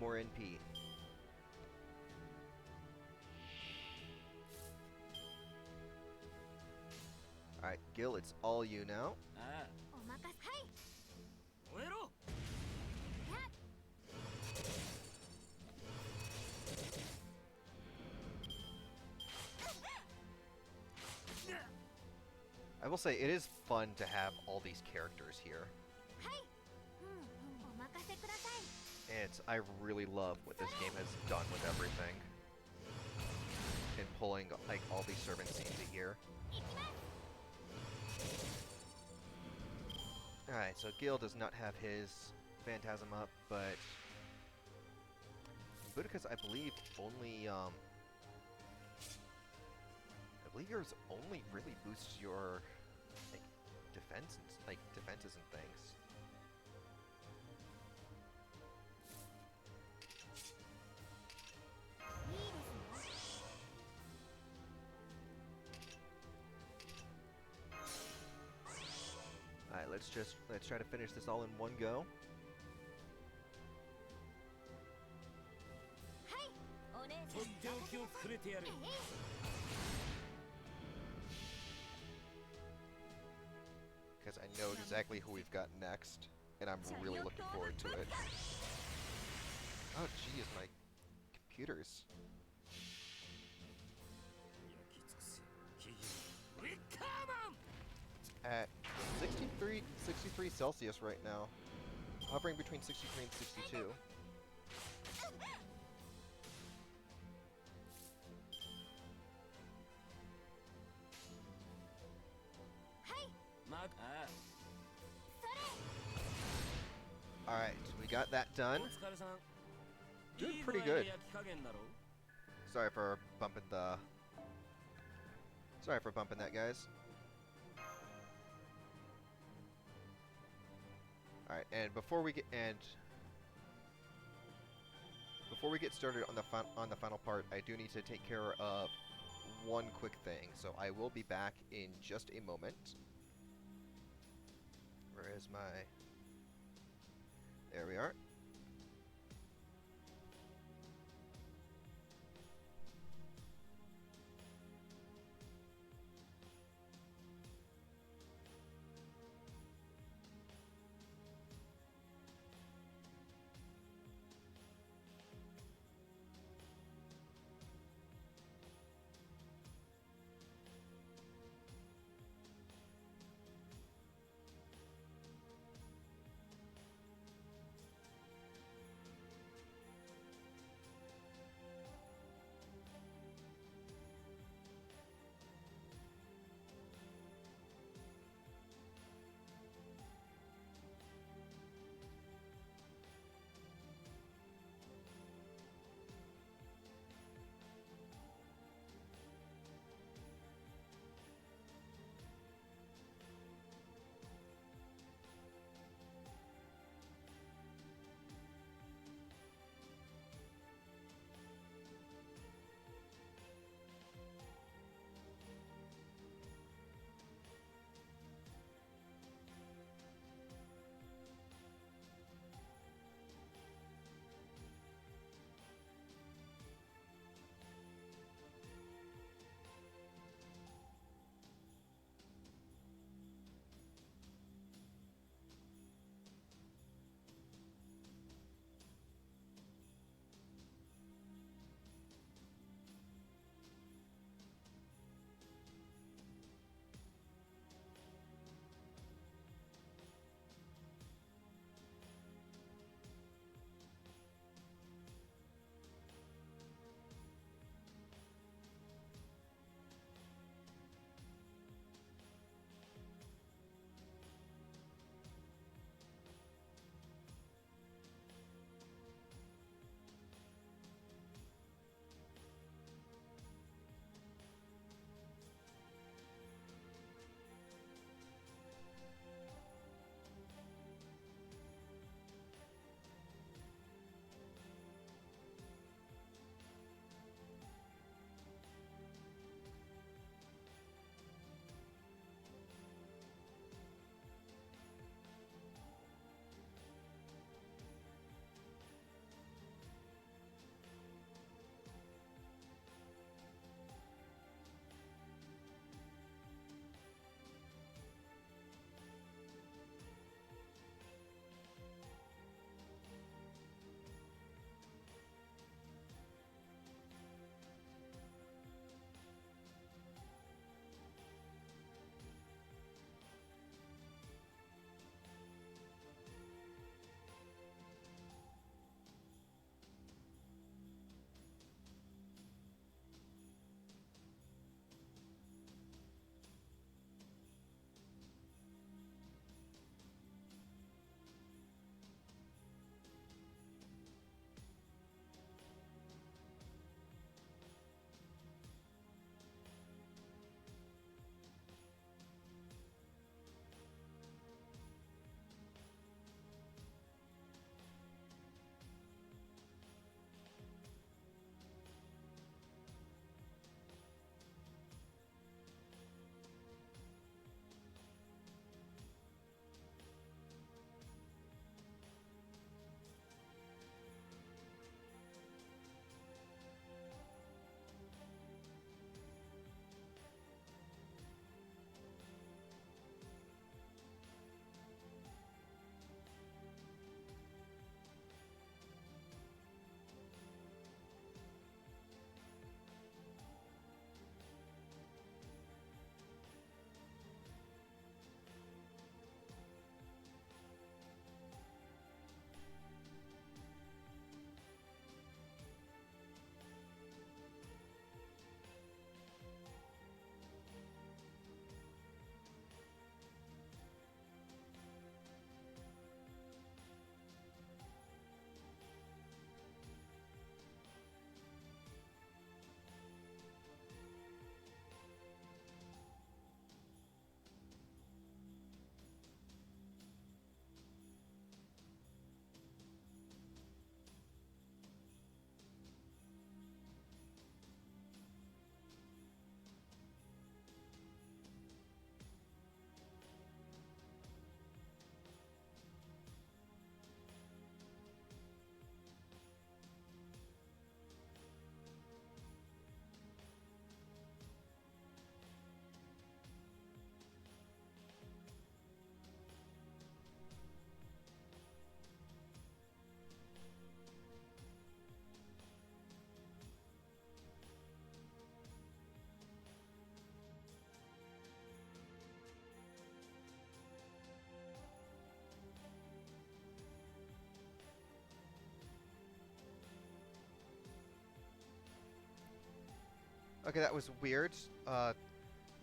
more NP. Alright, Gil, it's all you now. お任せはいやっ I will say, it is fun to have all these characters here. はいお任せください I really love what this game has done with everything. In pulling, like, all these servant scenes a year. 行きます Alright, so Gil does not have his Phantasm up, but Boudica's, I believe, only, I believe yours only really boosts your, like, defenses and things. Alright, let's try to finish this all in one go. はいお姉さんとっておきをくれてやる Because I know exactly who we've got next, and I'm really looking forward to it. Oh, geez, my computers. 焼き尽くせ木々ウィッカーマン At 63 Celsius right now. Hovering between 63 and 62. まあ Alright, so we got that done. お疲れさん Doing いい pretty 具合の good. 焼き加減だろ Sorry for bumping that, guys. Alright, and before we get started on the final part, I do need to take care of one quick thing. So I will be back in just a moment. Where is my... There we are. Okay, that was weird.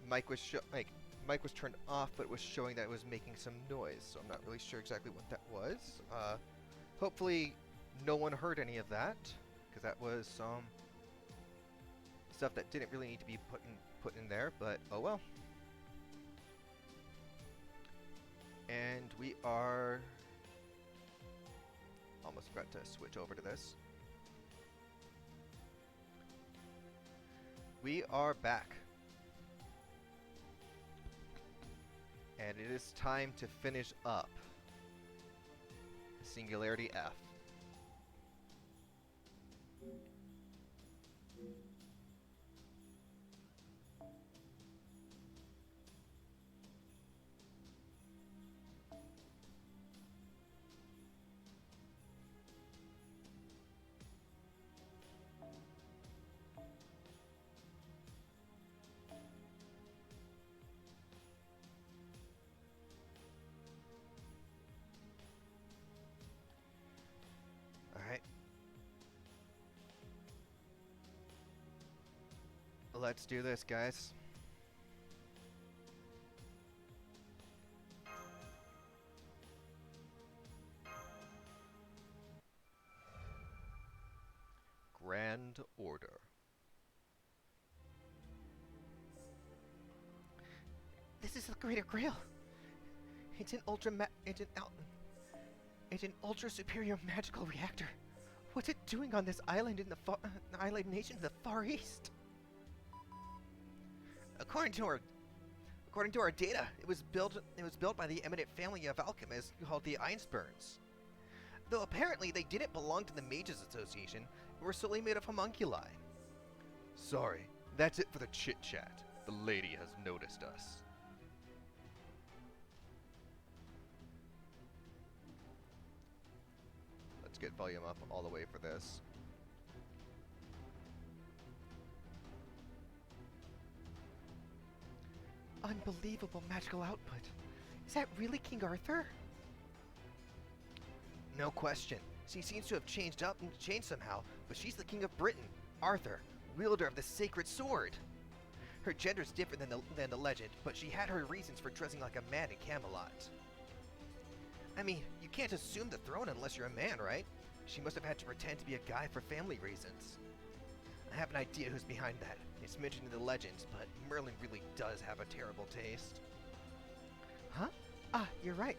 Mic was mic was turned off, but it was showing that it was making some noise. So I'm not really sure exactly what that was. Hopefully, no one heard any of that, because that was some stuff that didn't really need to be put in there. But oh well. And we are almost about to switch over to this. We are back. And it is time to finish up Singularity F. Alright. Let's do this, guys. Grand Order. This is the Greater Grail. It's an it's an ultra superior magical reactor. What's it doing on this island in the island nation to the far east? According to our data, it was built by the eminent family of alchemists called the Einsburns. Though apparently they didn't belong to the Mages Association and were solely made of homunculi. Sorry, that's it for the chit-chat. The lady has noticed us. Let's get volume up all the way for this. Unbelievable magical output. Is that really King Arthur? No question. She seems to have changed somehow, but she's the King of Britain, Arthur, wielder of the sacred sword. Her gender's different than the legend, but she had her reasons for dressing like a man in Camelot. I mean, you can't assume the throne unless you're a man, right? She must have had to pretend to be a guy for family reasons. I have an idea who's behind that. It's mentioned in the legends, but Merlin really does have a terrible taste. Huh? Ah, you're right.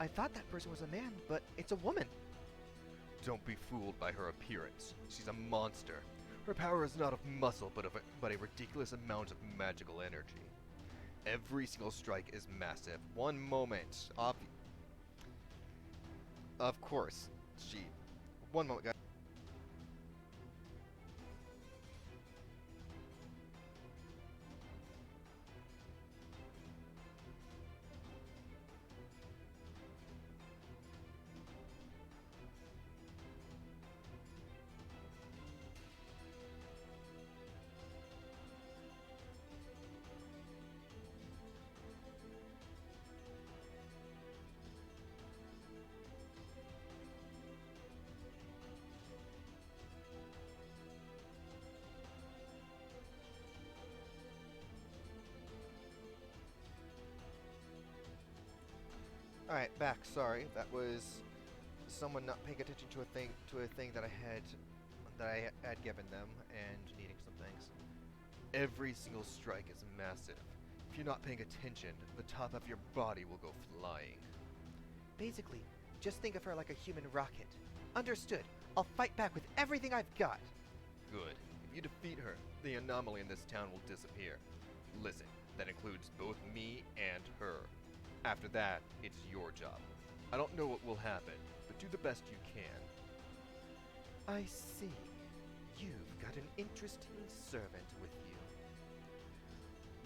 I thought that person was a man, but it's a woman. Don't be fooled by her appearance. She's a monster. Her power is not of muscle, but a ridiculous amount of magical energy. Every single strike is massive. One moment. Of course. One moment, guys. Alright, back. Sorry. That was someone not paying attention to a thing that I had given them and needing some things. Every single strike is massive. If you're not paying attention, the top of your body will go flying. Basically, just think of her like a human rocket. Understood. I'll fight back with everything I've got. Good. If you defeat her, the anomaly in this town will disappear. Listen, that includes both me and her. After that, it's your job. I don't know what will happen, but do the best you can. I see. You've got an interesting servant with you.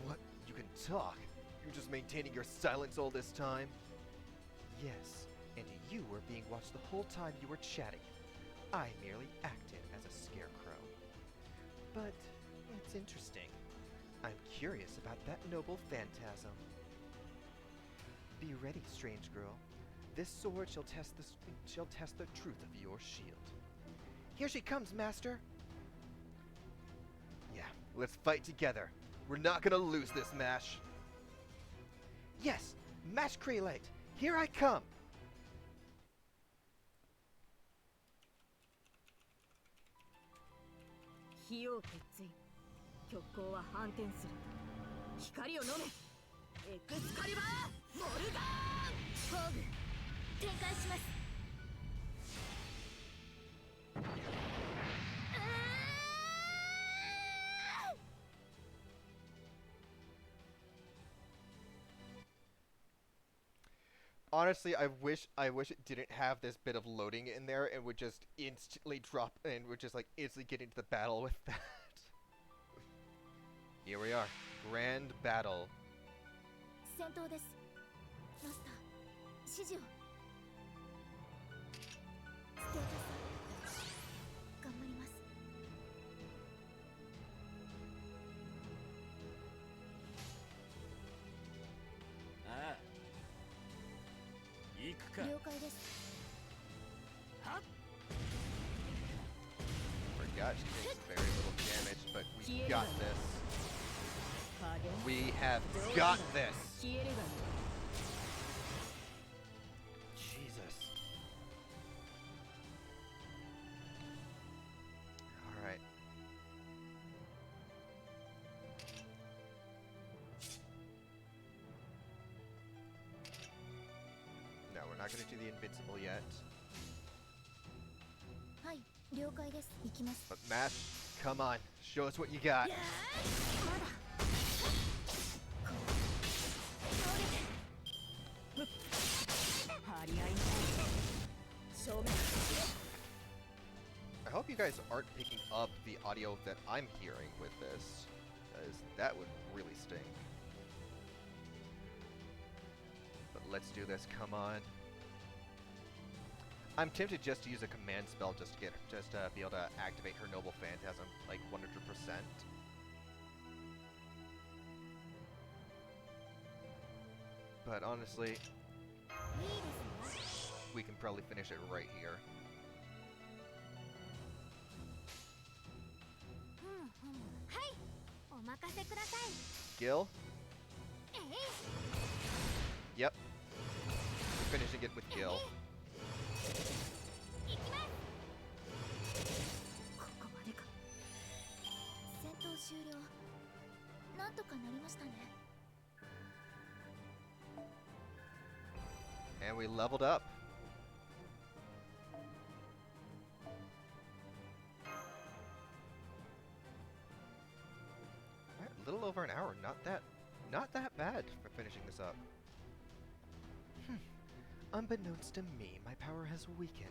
What? You can talk? You're just maintaining your silence all this time? Yes, and you were being watched the whole time you were chatting. I merely acted as a scarecrow. But it's interesting. I'm curious about that noble phantasm. Be ready, strange girl. This sword shall test the truth of your shield. Here she comes, master. Yeah, Let's fight together. We're not gonna lose this, Mash. Yes, Mash Krelite, here I come. 火を決意極光は反転する光を飲めエクスカリバーモルガーンフォーグ展開します Honestly, I wish it didn't have this bit of loading in there and would just instantly drop and would just like instantly get into the battle with that. Here we are. Grand battle. 戦闘ですマスター指示をステータス頑張ります ああ行くか了解です Forgot she takes very little damage, but we got this. We have got this. 消えるがいい Jesus. All right. No, we're not going to do the invincible yet. はい了解です行きます But Mash, come on, show us what you got. まだ張り合いの正面 I hope you guys aren't picking up the audio that I'm hearing with this, because that would really stink. But let's do this, come on. I'm tempted just to use a command spell just to be able to activate her Noble Phantasm like 100%. But honestly, いいですね we can probably finish it right here. はいお任せください Gil? えい Yep. We're finishing it with Gil. 行きますここまでか戦闘終了なんとかなりましたね And we leveled up. Alright, a little over an hour. Not that bad for finishing this up. Unbeknownst to me, my power has weakened.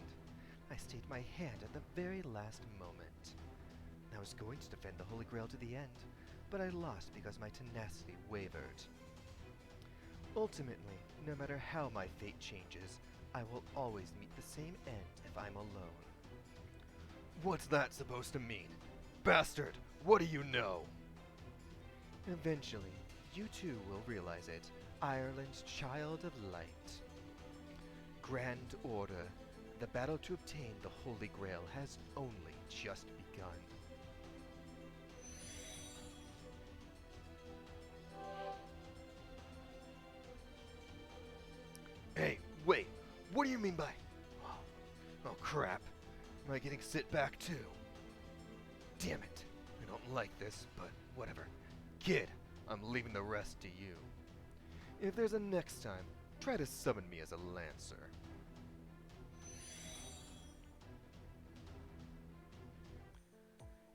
I stayed my hand at the very last moment. I was going to defend the Holy Grail to the end, but I lost because my tenacity wavered. Ultimately, no matter how my fate changes, I will always meet the same end if I'm alone. What's that supposed to mean? Bastard, what do you know? Eventually, you too will realize it, Ireland's child of light. Grand Order, the battle to obtain the Holy Grail has only just begun. Hey, wait, what do you mean by... Oh crap, am I getting sit back too? Damn it, I don't like this, but whatever. Kid, I'm leaving the rest to you. If there's a next time, try to summon me as a Lancer.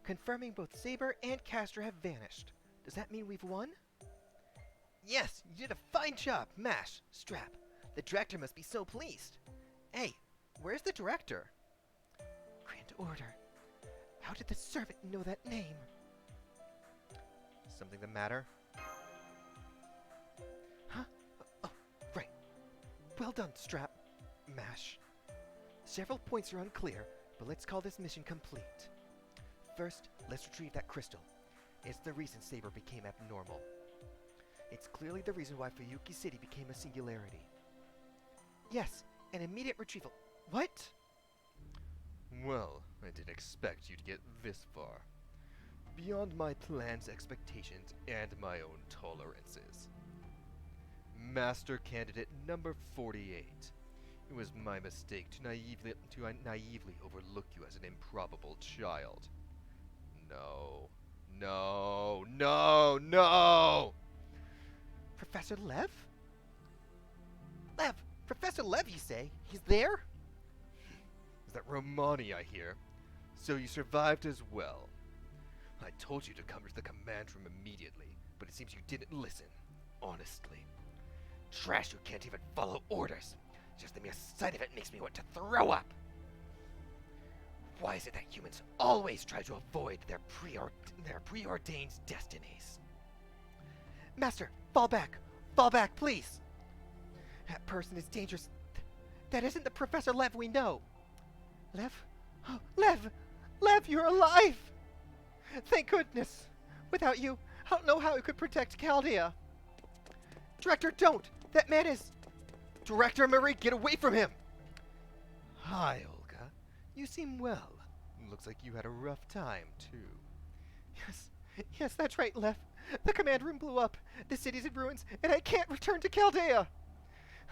Confirming both Saber and Castor have vanished. Does that mean we've won? Yes, you did a fine job, Mash, Strap. The director must be so pleased. Hey, where's the director? Grand Order. How did the servant know that name? Something the matter? Huh? Oh, right. Well done, Strap. Mash. Several points are unclear, but let's call this mission complete. First, let's retrieve that crystal. It's the reason Saber became abnormal. It's clearly the reason why Fuyuki City became a singularity. Yes, an immediate retrieval. What? Well, I didn't expect you to get this far. beyond my plan's expectations and my own tolerances. Master Candidate number 48. It was my mistake to naively overlook you as an improbable child. No. No. No. No! Professor Lev? Lev! Professor Lev, you say? He's there? Is that Romani I hear? So you survived as well. I told you to come to the command room immediately, but it seems you didn't listen. Honestly. Trash who can't even follow orders. Just the mere sight of it makes me want to throw up. Why is it that humans always try to avoid their preordained destinies? Master, fall back! Fall back, please! That person is dangerous. That isn't the Professor Lev we know. Lev? Oh, Lev! Lev, you're alive! Thank goodness! Without you, I don't know how I could protect Chaldea. Director, don't! That man is... Director Marie, get away from him! Hi, Olga. You seem well. Looks like you had a rough time, too. Yes, that's right, Lev. The command room blew up. The city's in ruins, and I can't return to Chaldea.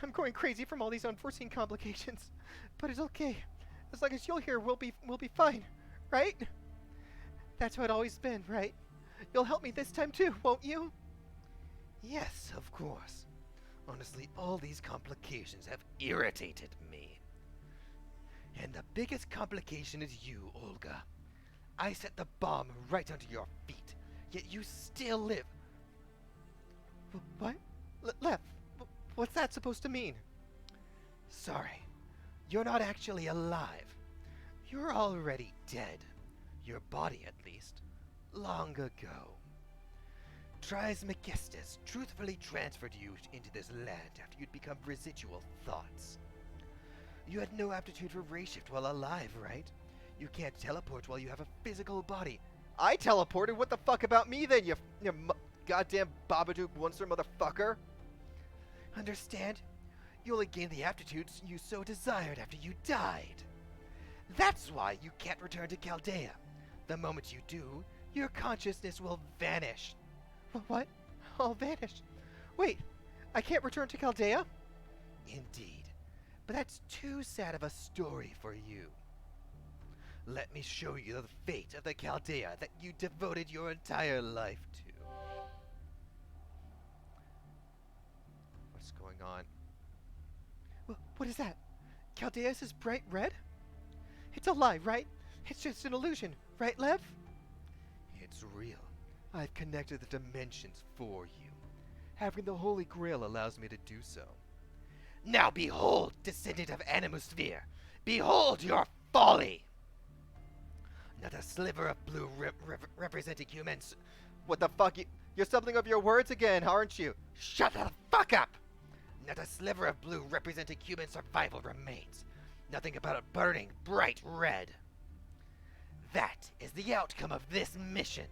I'm going crazy from all these unforeseen complications. But it's okay. As long as you're here, we'll be fine. Right? That's how it's always been, right? You'll help me this time too, won't you? Yes, of course. Honestly, all these complications have irritated me. And the biggest complication is you, Olga. I set the bomb right under your feet, yet you still live. What? Lev, what's that supposed to mean? Sorry, you're not actually alive. You're already dead. Your body, at least. Long ago. Trismegistus truthfully transferred you into this land after you'd become residual thoughts. You had no aptitude for ray shift while alive, right? You can't teleport while you have a physical body. I teleported? What the fuck about me then, you goddamn Babadook monster motherfucker? Understand? You only gained the aptitudes you so desired after you died. That's why you can't return to Chaldea. The moment you do, your consciousness will vanish. What? I'll vanish? Wait, I can't return to Chaldea? Indeed. But that's too sad of a story for you. Let me show you the fate of the Chaldea that you devoted your entire life to. What's going on? What is that? Chaldea is bright red? It's a lie, right? It's just an illusion, right, Lev? It's real. I've connected the dimensions for you. Having the Holy Grail allows me to do so. Now behold, descendant of Animusphere! Behold your folly! Not a sliver of blue representing humans. What the fuck? You're stumbling over your words again, aren't you? Shut the fuck up! Not a sliver of blue representing human survival remains. Nothing about it burning bright red. That is the outcome of this mission.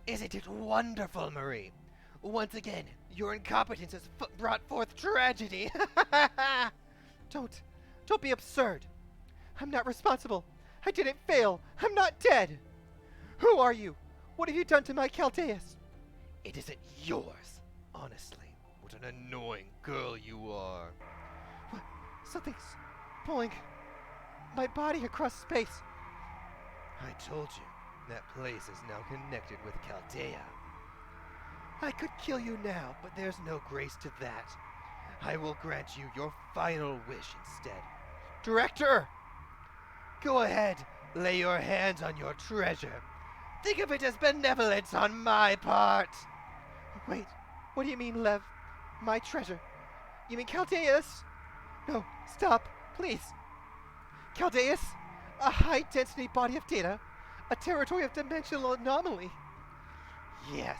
Isn't it wonderful, Marie? Once again, your incompetence has brought forth tragedy. Don't be absurd. I'm not responsible. I didn't fail. I'm not dead. Who are you? What have you done to my Chaldeus? It isn't yours. Honestly, what an annoying girl you are. What? Something's pulling my body across space. I told you, that place is now connected with Chaldea. I could kill you now, but there's no grace to that. I will grant you your final wish instead. Director! Go ahead, lay your hands on your treasure. Think of it as benevolence on my part. Wait, what do you mean, Lev? My treasure? You mean Chaldeus? No, stop, please. Chaldeus? A high-density body of data? A territory of dimensional anomaly? Yes,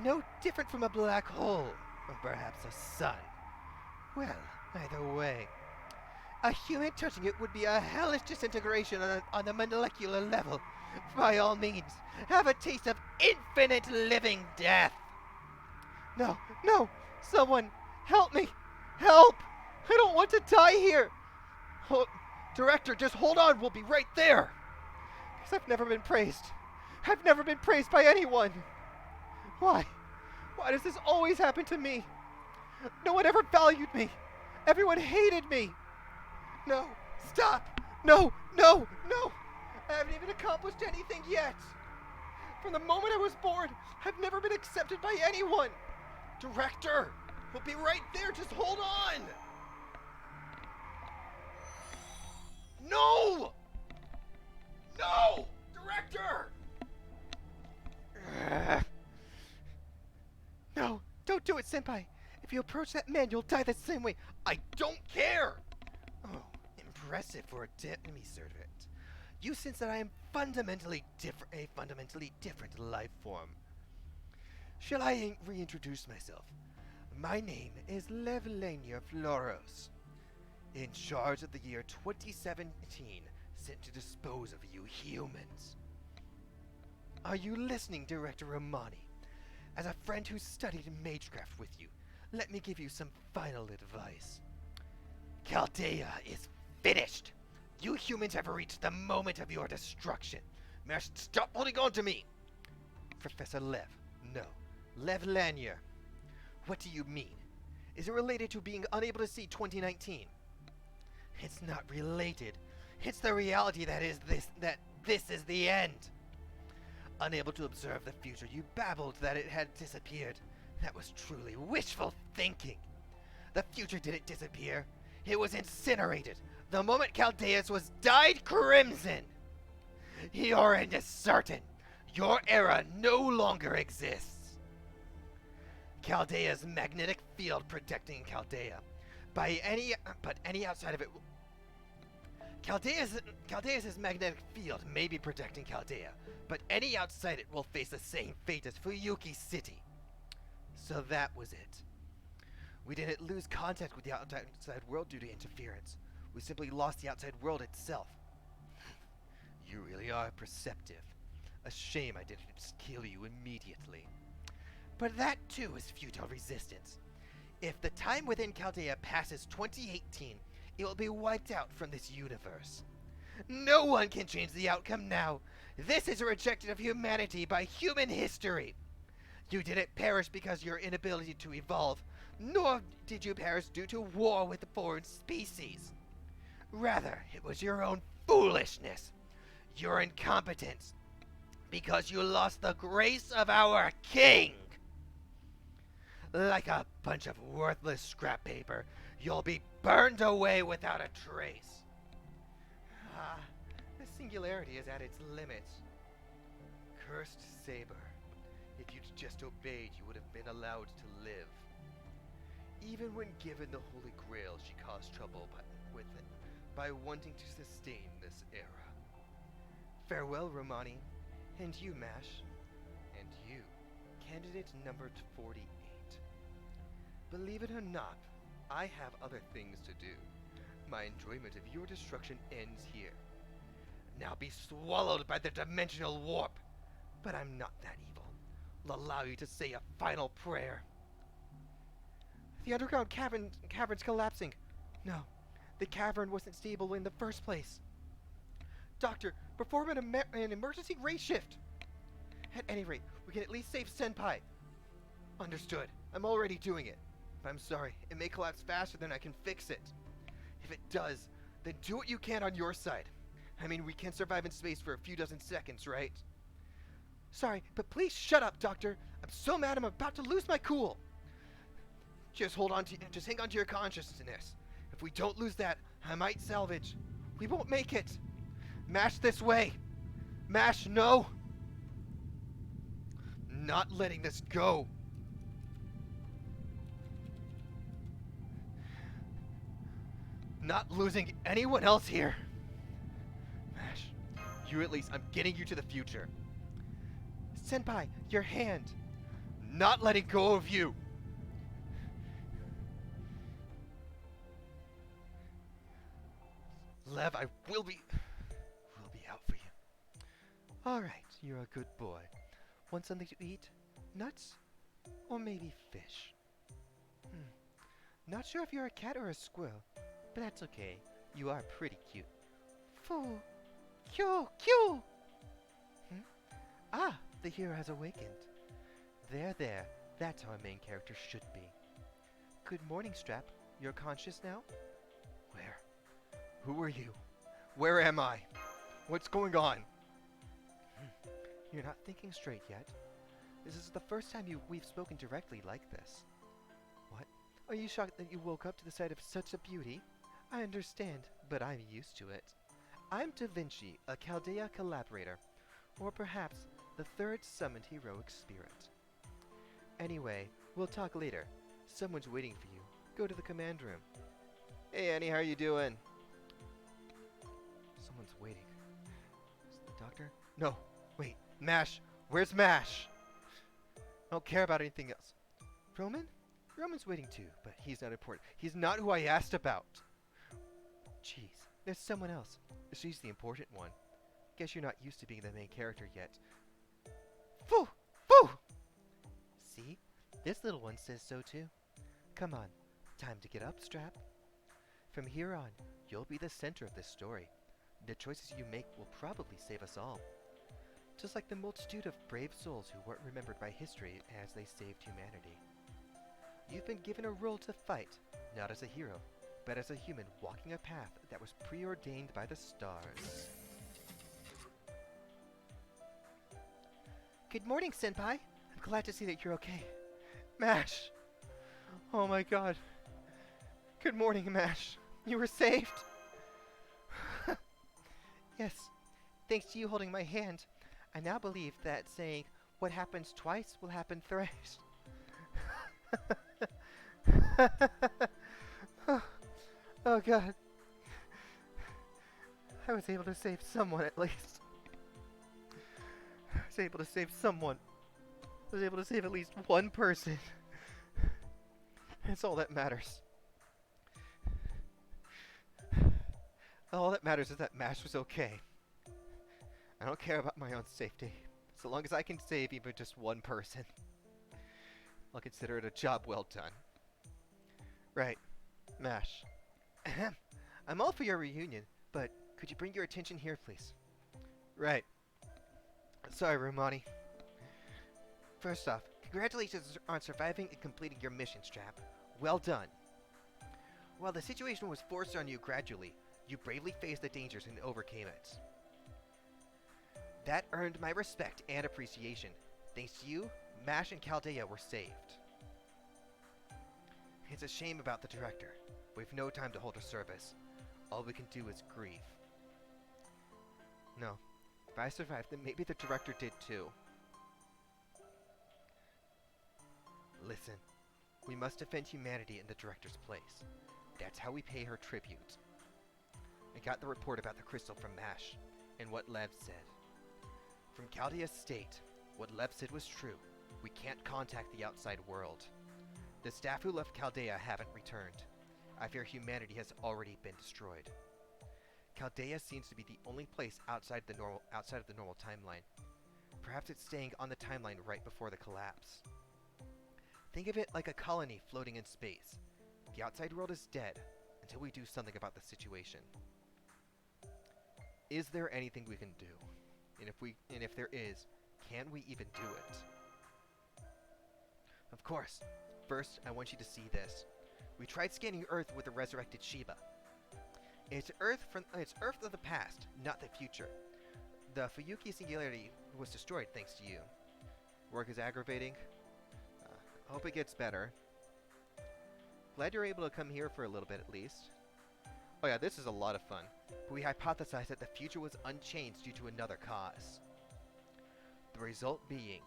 no different from a black hole, or perhaps a sun. Well, either way. A human touching it would be a hellish disintegration on the molecular level. By all means, have a taste of infinite living death. No, someone, help me, help! I don't want to die here. Director, just hold on, we'll be right there. Because I've never been praised. I've never been praised by anyone. Why? Why does this always happen to me? No one ever valued me. Everyone hated me. No, stop. No, no, no. I haven't even accomplished anything yet. From the moment I was born, I've never been accepted by anyone. Director, we'll be right there. Just hold on. No! No! Director! No, don't do it, Senpai. If you approach that man, you'll die the same way. I don't care! Oh, impressive for a enemy servant. You sense that I am a fundamentally different life form. Shall I reintroduce myself? My name is Levelania Floros, in charge of the year 2017, sent to dispose of you humans. Are you listening, Director Romani? As a friend who studied magecraft with you, let me give you some final advice. Chaldea is finished! You humans have reached the moment of your destruction. Mash, stop holding on to me! Professor Lev, no. Lev Lanier. What do you mean? Is it related to being unable to see 2019? It's not related. It's the reality that this is the end. Unable to observe the future, you babbled that it had disappeared. That was truly wishful thinking. The future didn't disappear. It was incinerated the moment Chaldeus was dyed crimson. Your end is certain. Your era no longer exists. Chaldea's magnetic field protecting Chaldea. But any outside of it... Chaldea's magnetic field may be protecting Chaldea, but any outside it will face the same fate as Fuyuki City. So that was it. We didn't lose contact with the outside world due to interference. We simply lost the outside world itself. You really are perceptive. A shame I didn't just kill you immediately. But that too is futile resistance. If the time within Chaldea passes 2018, it will be wiped out from this universe. No one can change the outcome now. This is a rejection of humanity by human history. You didn't perish because of your inability to evolve, nor did you perish due to war with the foreign species. Rather, it was your own foolishness, your incompetence, because you lost the grace of our king. Like a bunch of worthless scrap paper, you'll be burned away without a trace. Ah, the singularity is at its limit. Cursed Saber. If you'd just obeyed, you would have been allowed to live. Even when given the Holy Grail, she caused trouble with it by wanting to sustain this era. Farewell, Romani. And you, Mash. And you, candidate number 48. Believe it or not, I have other things to do. My enjoyment of your destruction ends here. Now be swallowed by the dimensional warp. But I'm not that evil. I'll allow you to say a final prayer. The underground cavern's collapsing. No, the cavern wasn't stable in the first place. Doctor, perform an emergency ray shift. At any rate, we can at least save Senpai. Understood. I'm already doing it. But I'm sorry, it may collapse faster than I can fix it. If it does, then do what you can on your side. I mean, we can survive in space for a few dozen seconds, right? Sorry, but please shut up, Doctor. I'm so mad I'm about to lose my cool. Just hang on to your consciousness. If we don't lose that, I might salvage. We won't make it. Mash this way. Mash, no. Not letting this go. Not losing anyone else here. Mash, you at least, I'm getting you to the future. Senpai, your hand. Not letting go of you. Lev, I will be out for you. Alright, you're a good boy. Want something to eat? Nuts? Or maybe fish? Not sure if you're a cat or a squirrel, but that's okay. You are pretty cute. Foo. Cute. Ah, the hero has awakened. There, there. That's how a main character should be. Good morning, Strap. You're conscious now? Where? Who are you? Where am I? What's going on? You're not thinking straight yet. This is the first time we've spoken directly like this. What? Are you shocked that you woke up to the sight of such a beauty? I understand, but I'm used to it. I'm Da Vinci, a Chaldea collaborator, or perhaps the third summoned heroic spirit. Anyway, we'll talk later. Someone's waiting for you. Go to the command room. Hey Annie, how are you doing? Someone's waiting. Is it the doctor? No, wait, Mash! Where's Mash? I don't care about anything else. Roman? Roman's waiting too, but he's not important. He's not who I asked about. Jeez, there's someone else. She's the important one. Guess you're not used to being the main character yet. Phoo! Phoo! See? This little one says so too. Come on, time to get up, Strap. From here on, you'll be the center of this story. The choices you make will probably save us all. Just like the multitude of brave souls who weren't remembered by history as they saved humanity. You've been given a role to fight, not as a hero, but as a human walking a path that was preordained by the stars. Good morning, Senpai. I'm glad to see that you're okay. Mash! Oh my god. Good morning, Mash. You were saved. Yes. Thanks to you holding my hand, I now believe that saying, what happens twice will happen thrice. Oh god. I was able to save someone at least. I was able to save someone. I was able to save at least one person. That's all that matters. All that matters is that Mash was okay. I don't care about my own safety. So long as I can save even just one person, I'll consider it a job well done. Right. Mash. Ahem. I'm all for your reunion, but could you bring your attention here, please? Right. Sorry, Romani. First off, congratulations on surviving and completing your mission, Strap. Well done. While the situation was forced on you gradually, you bravely faced the dangers and overcame it. That earned my respect and appreciation. Thanks to you, Mash and Chaldea were saved. It's a shame about the director. We've no time to hold a service. All we can do is grieve. No. If I survived, then maybe the director did too. Listen. We must defend humanity in the director's place. That's how we pay her tribute. I got the report about the crystal from Mash, and what Lev said. From Chaldea's state, what Lev said was true. We can't contact the outside world. The staff who left Chaldea haven't returned. I fear humanity has already been destroyed. Chaldea seems to be the only place outside of the normal timeline. Perhaps it's staying on the timeline right before the collapse. Think of it like a colony floating in space. The outside world is dead until we do something about the situation. Is there anything we can do? And if there is, can we even do it? Of course. First, I want you to see this. We tried scanning Earth with the resurrected Shiba. It's Earth of the past, not the future. The Fuyuki singularity was destroyed thanks to you. Work is aggravating. Hope it gets better. Glad you're able to come here for a little bit at least. Oh yeah, this is a lot of fun. We hypothesized that the future was unchanged due to another cause. The result being...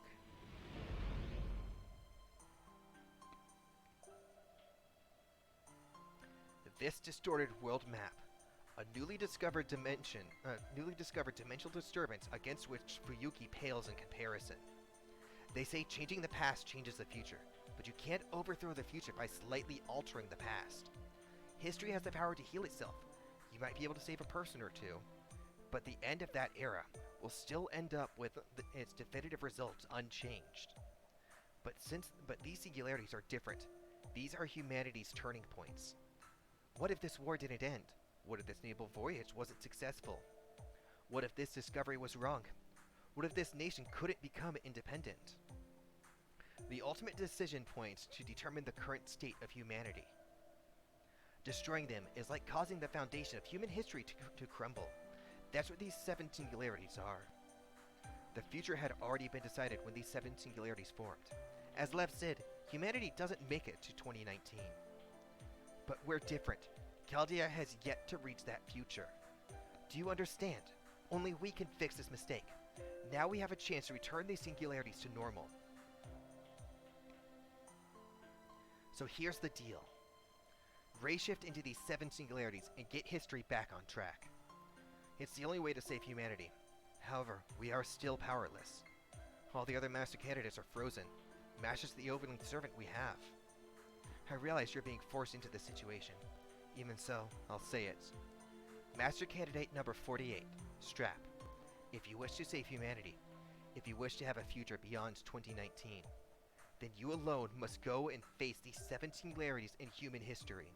this distorted world map. A newly discovered dimensional disturbance against which Fuyuki pales in comparison. They say changing the past changes the future, but you can't overthrow the future by slightly altering the past. History has the power to heal itself. You might be able to save a person or two, but the end of that era will still end up with its definitive results unchanged. But these singularities are different. These are humanity's turning points. What if this war didn't end? What if this naval voyage wasn't successful? What if this discovery was wrong? What if this nation couldn't become independent? The ultimate decision point to determine the current state of humanity. Destroying them is like causing the foundation of human history to crumble. That's what these 7 singularities are. The future had already been decided when these 7 singularities formed. As Lev said, humanity doesn't make it to 2019. But we're different. Chaldea has yet to reach that future. Do you understand? Only we can fix this mistake. Now we have a chance to return these singularities to normal. So here's the deal. Ray shift into these 7 singularities and get history back on track. It's the only way to save humanity. However, we are still powerless. All the other master candidates are frozen. Mash is the only servant we have. I realize you're being forced into this situation. Even so, I'll say it. Master candidate number 48, Strap. If you wish to save humanity, if you wish to have a future beyond 2019, then you alone must go and face these 7 singularities in human history.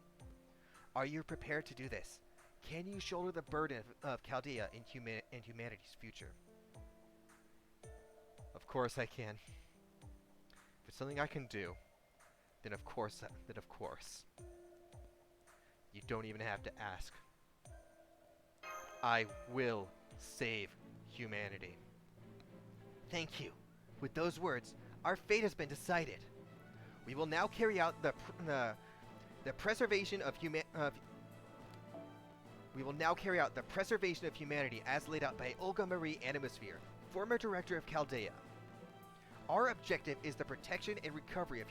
Are you prepared to do this? Can you shoulder the burden of Chaldea in humanity's future? Of course I can. If it's something I can do, then of course. You don't even have to ask. I will save humanity. Thank you. With those words, our fate has been decided. We will now carry out the preservation of humanity as laid out by Olga Marie Animosphere, former director of Chaldea. Our objective is the protection and recovery of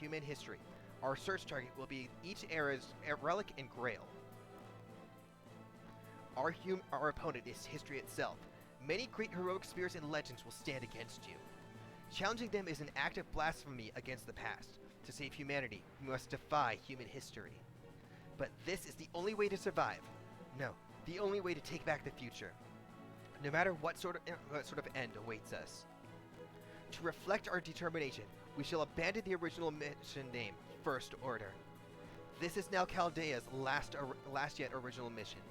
human history. Our search target will be each era's relic and grail. Our opponent is history itself. Many great heroic spirits and legends will stand against you. Challenging them is an act of blasphemy against the past. To save humanity, we must defy human history. But this is the only way to survive. No, the only way to take back the future. No matter what sort of end awaits us. To reflect our determination, we shall abandon the original mission name, First Order. This is now Chaldea's last yet original mission,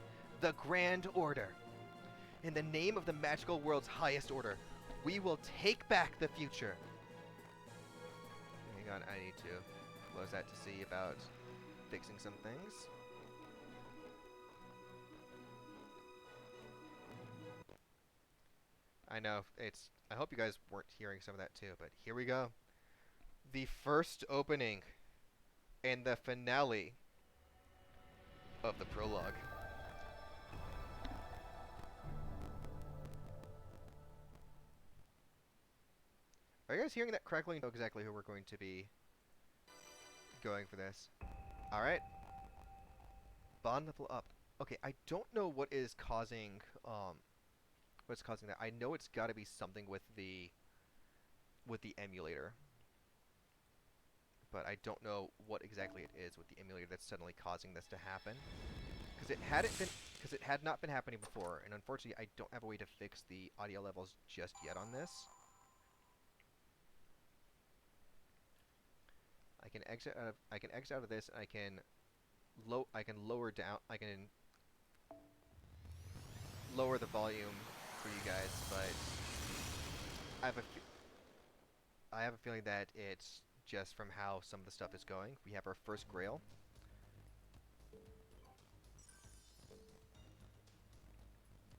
the Grand Order. In the name of the magical world's highest order, we will take back the future. Hang on, I need to close that to see about fixing some things. I know, I hope you guys weren't hearing some of that too, but here we go. The first opening and the finale of the prologue. Are you guys hearing that crackling? I know exactly who we're going to be going for this. Alright. Bond level up. Okay, I don't know what is causing what's causing that. I know it's gotta be something with the emulator. But I don't know what exactly it is with the emulator that's suddenly causing this to happen. Because it had not been happening before, and unfortunately I don't have a way to fix the audio levels just yet on this. I can exit out of this, and I can lower the volume for you guys, but I have a feeling that it's just from how some of the stuff is going. We have our first grail.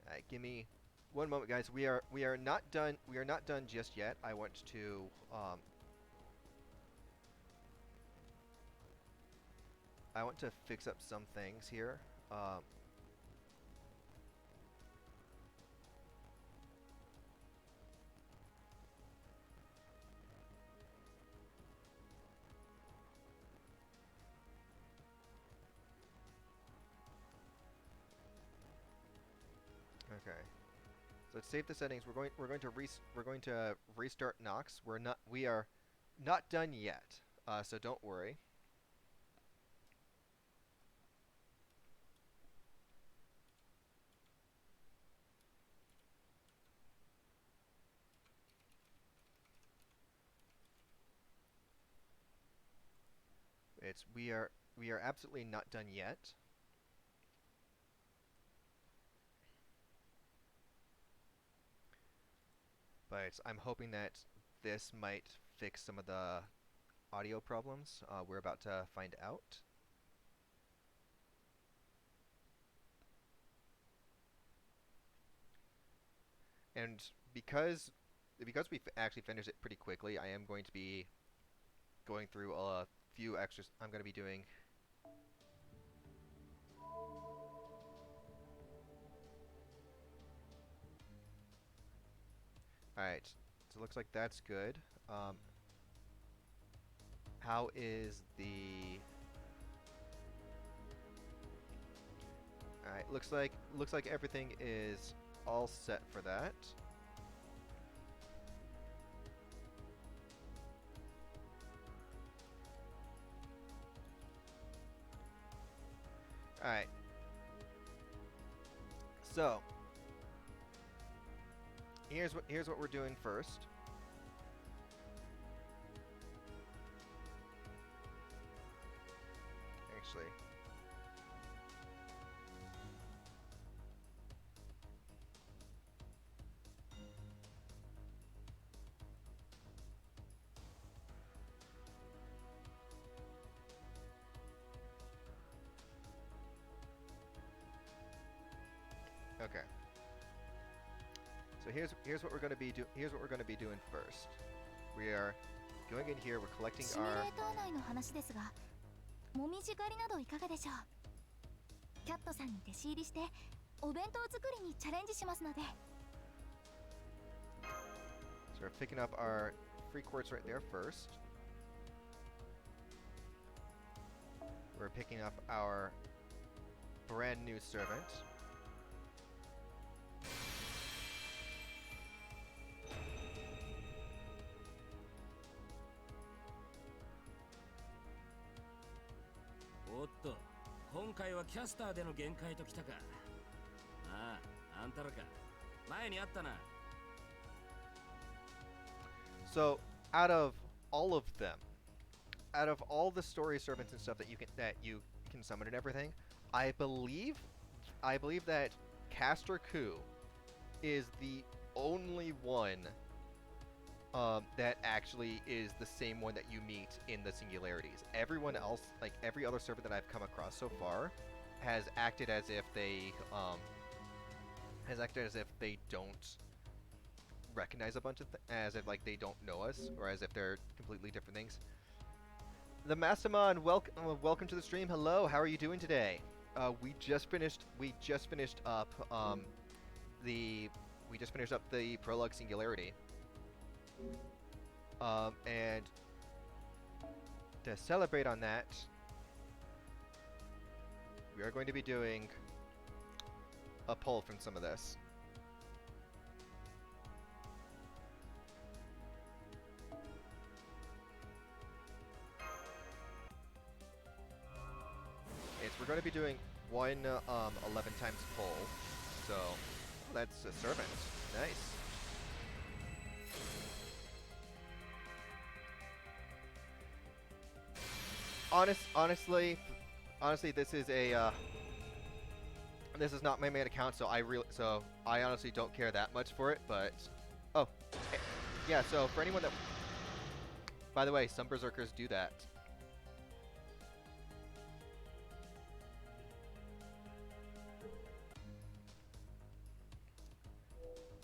Alright, give me one moment, guys. We are not done. We are not done just yet. I want to fix up some things here. Okay. So let's save the settings. We're going to restart Nox. We are not done yet. So don't worry. We are absolutely not done yet. but I'm hoping that this might fix some of the audio problems. We're about to find out. And because we've actually finished it pretty quickly, I am going to be going through a few extras. I'm going to be doing. All right, so it looks like that's good. How is the? All right, looks like everything is all set for that. All right. So here's what we're doing first. Actually, okay. So here's what we're going to be doing first. We are going in here. We're collecting シミュ our. レーター内の話ですが、もみじ狩りなどいかがでしょう。キャットさんに弟子入りしてお弁当作りにチャレンジしますので。So we're picking up our free quartz right there first. We're picking up our brand new servant. Oh, 今回はキャスターでの限界ときたか。ああ、あんたらか。前にあったな。So out of all of them, out of all the story servants and stuff that you can summon and everything, I believe that Castor Ku is the only one that actually is the same one that you meet in the singularities. Everyone else, like every other servant that I've come across so far, has acted as if they don't recognize a bunch of as if like they don't know us, or as if they're completely different things. The Masamon, welcome to the stream. Hello, how are you doing today? We just finished up the prologue singularity. And to celebrate on that, we are going to be doing a poll from some of this. We're going to be doing one 11 times pull, so that's a servant. Nice. Honestly, this is a this is not my main account, so I honestly don't care that much for it. But oh, yeah. So for anyone that, by the way, some berserkers do that.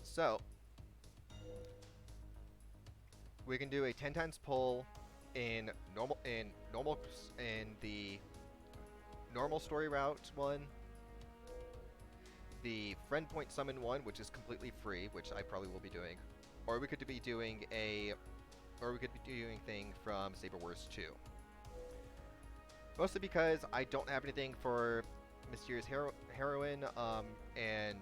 So we can do a 10 times pull in the normal story route one, the friend point summon one, which is completely free, which I probably will be doing, or we could be doing thing from Saber Wars 2. Mostly because I don't have anything for Mysterious Heroine, and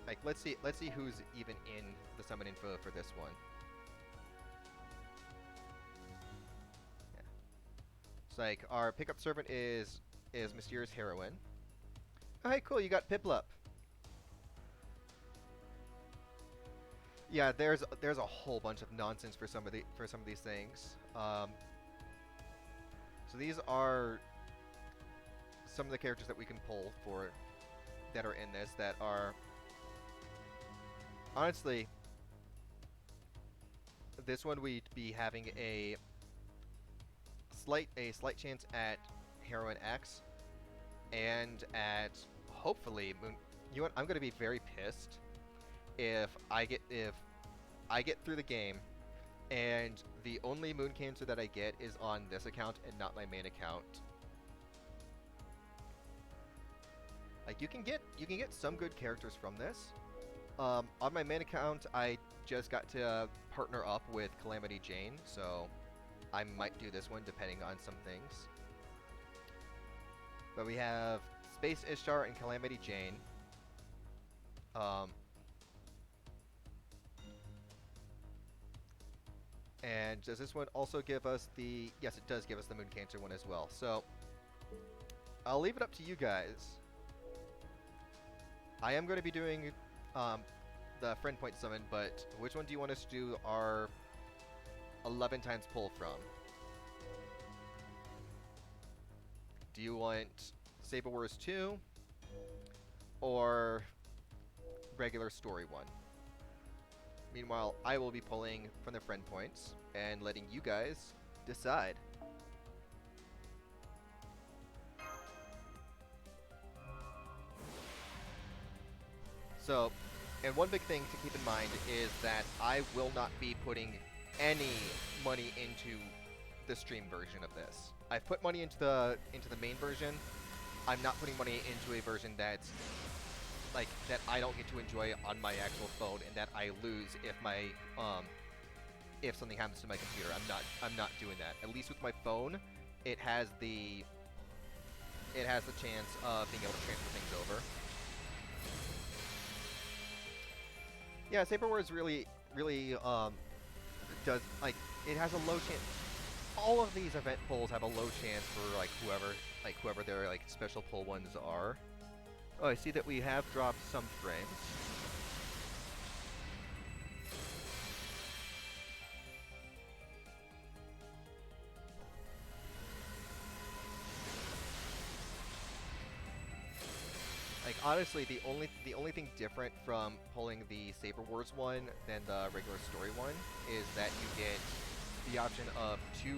like let's see who's even in the summon info for this one. Yeah. It's like our pickup servant is Mysterious Heroine. Oh, hey, cool, you got Piplup. Yeah, there's a whole bunch of nonsense for some of these things. So these are some of the characters that we can pull for that are in this that are honestly, this one we'd be having a slight chance at Heroine X and at hopefully Moon. You know what? I'm gonna be very pissed if I get through the game and the only Moon Cancer that I get is on this account and not my main account. Like you can get some good characters from this. On my main account, I just got to partner up with Calamity Jane, so I might do this one depending on some things. But we have Space Ishtar and Calamity Jane. And does this one also give us the... Yes, it does give us the Moon Cancer one as well. So, I'll leave it up to you guys. I am going to be doing the friend point summon, but which one do you want us to do our 11 times pull from? Do you want Saber Wars 2 or regular story 1? Meanwhile, I will be pulling from the friend points and letting you guys decide. So, and one big thing to keep in mind is that I will not be putting any money into the stream version of this. I've put money into the main version. I'm not putting money into a version that's like that I don't get to enjoy on my actual phone and that I lose if my if something happens to my computer. I'm not doing that. At least with my phone, it has the chance of being able to transfer things over. Yeah, Saber Wars really does, like, it has a low chance. All of these event pulls have a low chance for whoever their like special pull ones are. Oh, I see that we have dropped some frames. Like honestly, the only thing different from pulling the Saber Wars one than the regular story one is that you get the option of two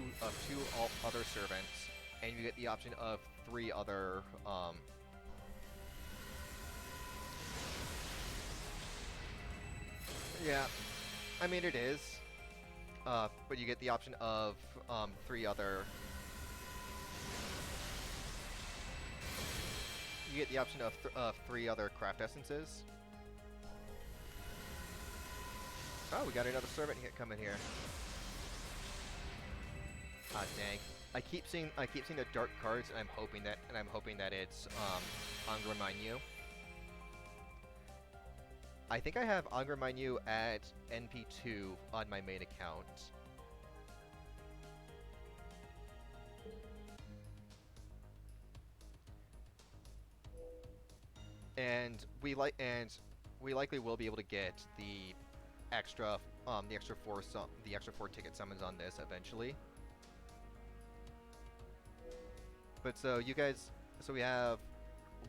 other servants, and you get the option of 3 other yeah, I mean it is, but you get the option of 3 other. You get the option of 3 other craft essences. Oh, we got another servant coming here. Ah, dang! I keep seeing the dark cards, and I'm hoping that it's Angra Mainyu. I think I have Angra Mainyu at NP2 on my main account. And we likely will be able to get the extra 4 ticket summons on this eventually. But so you guys, so we have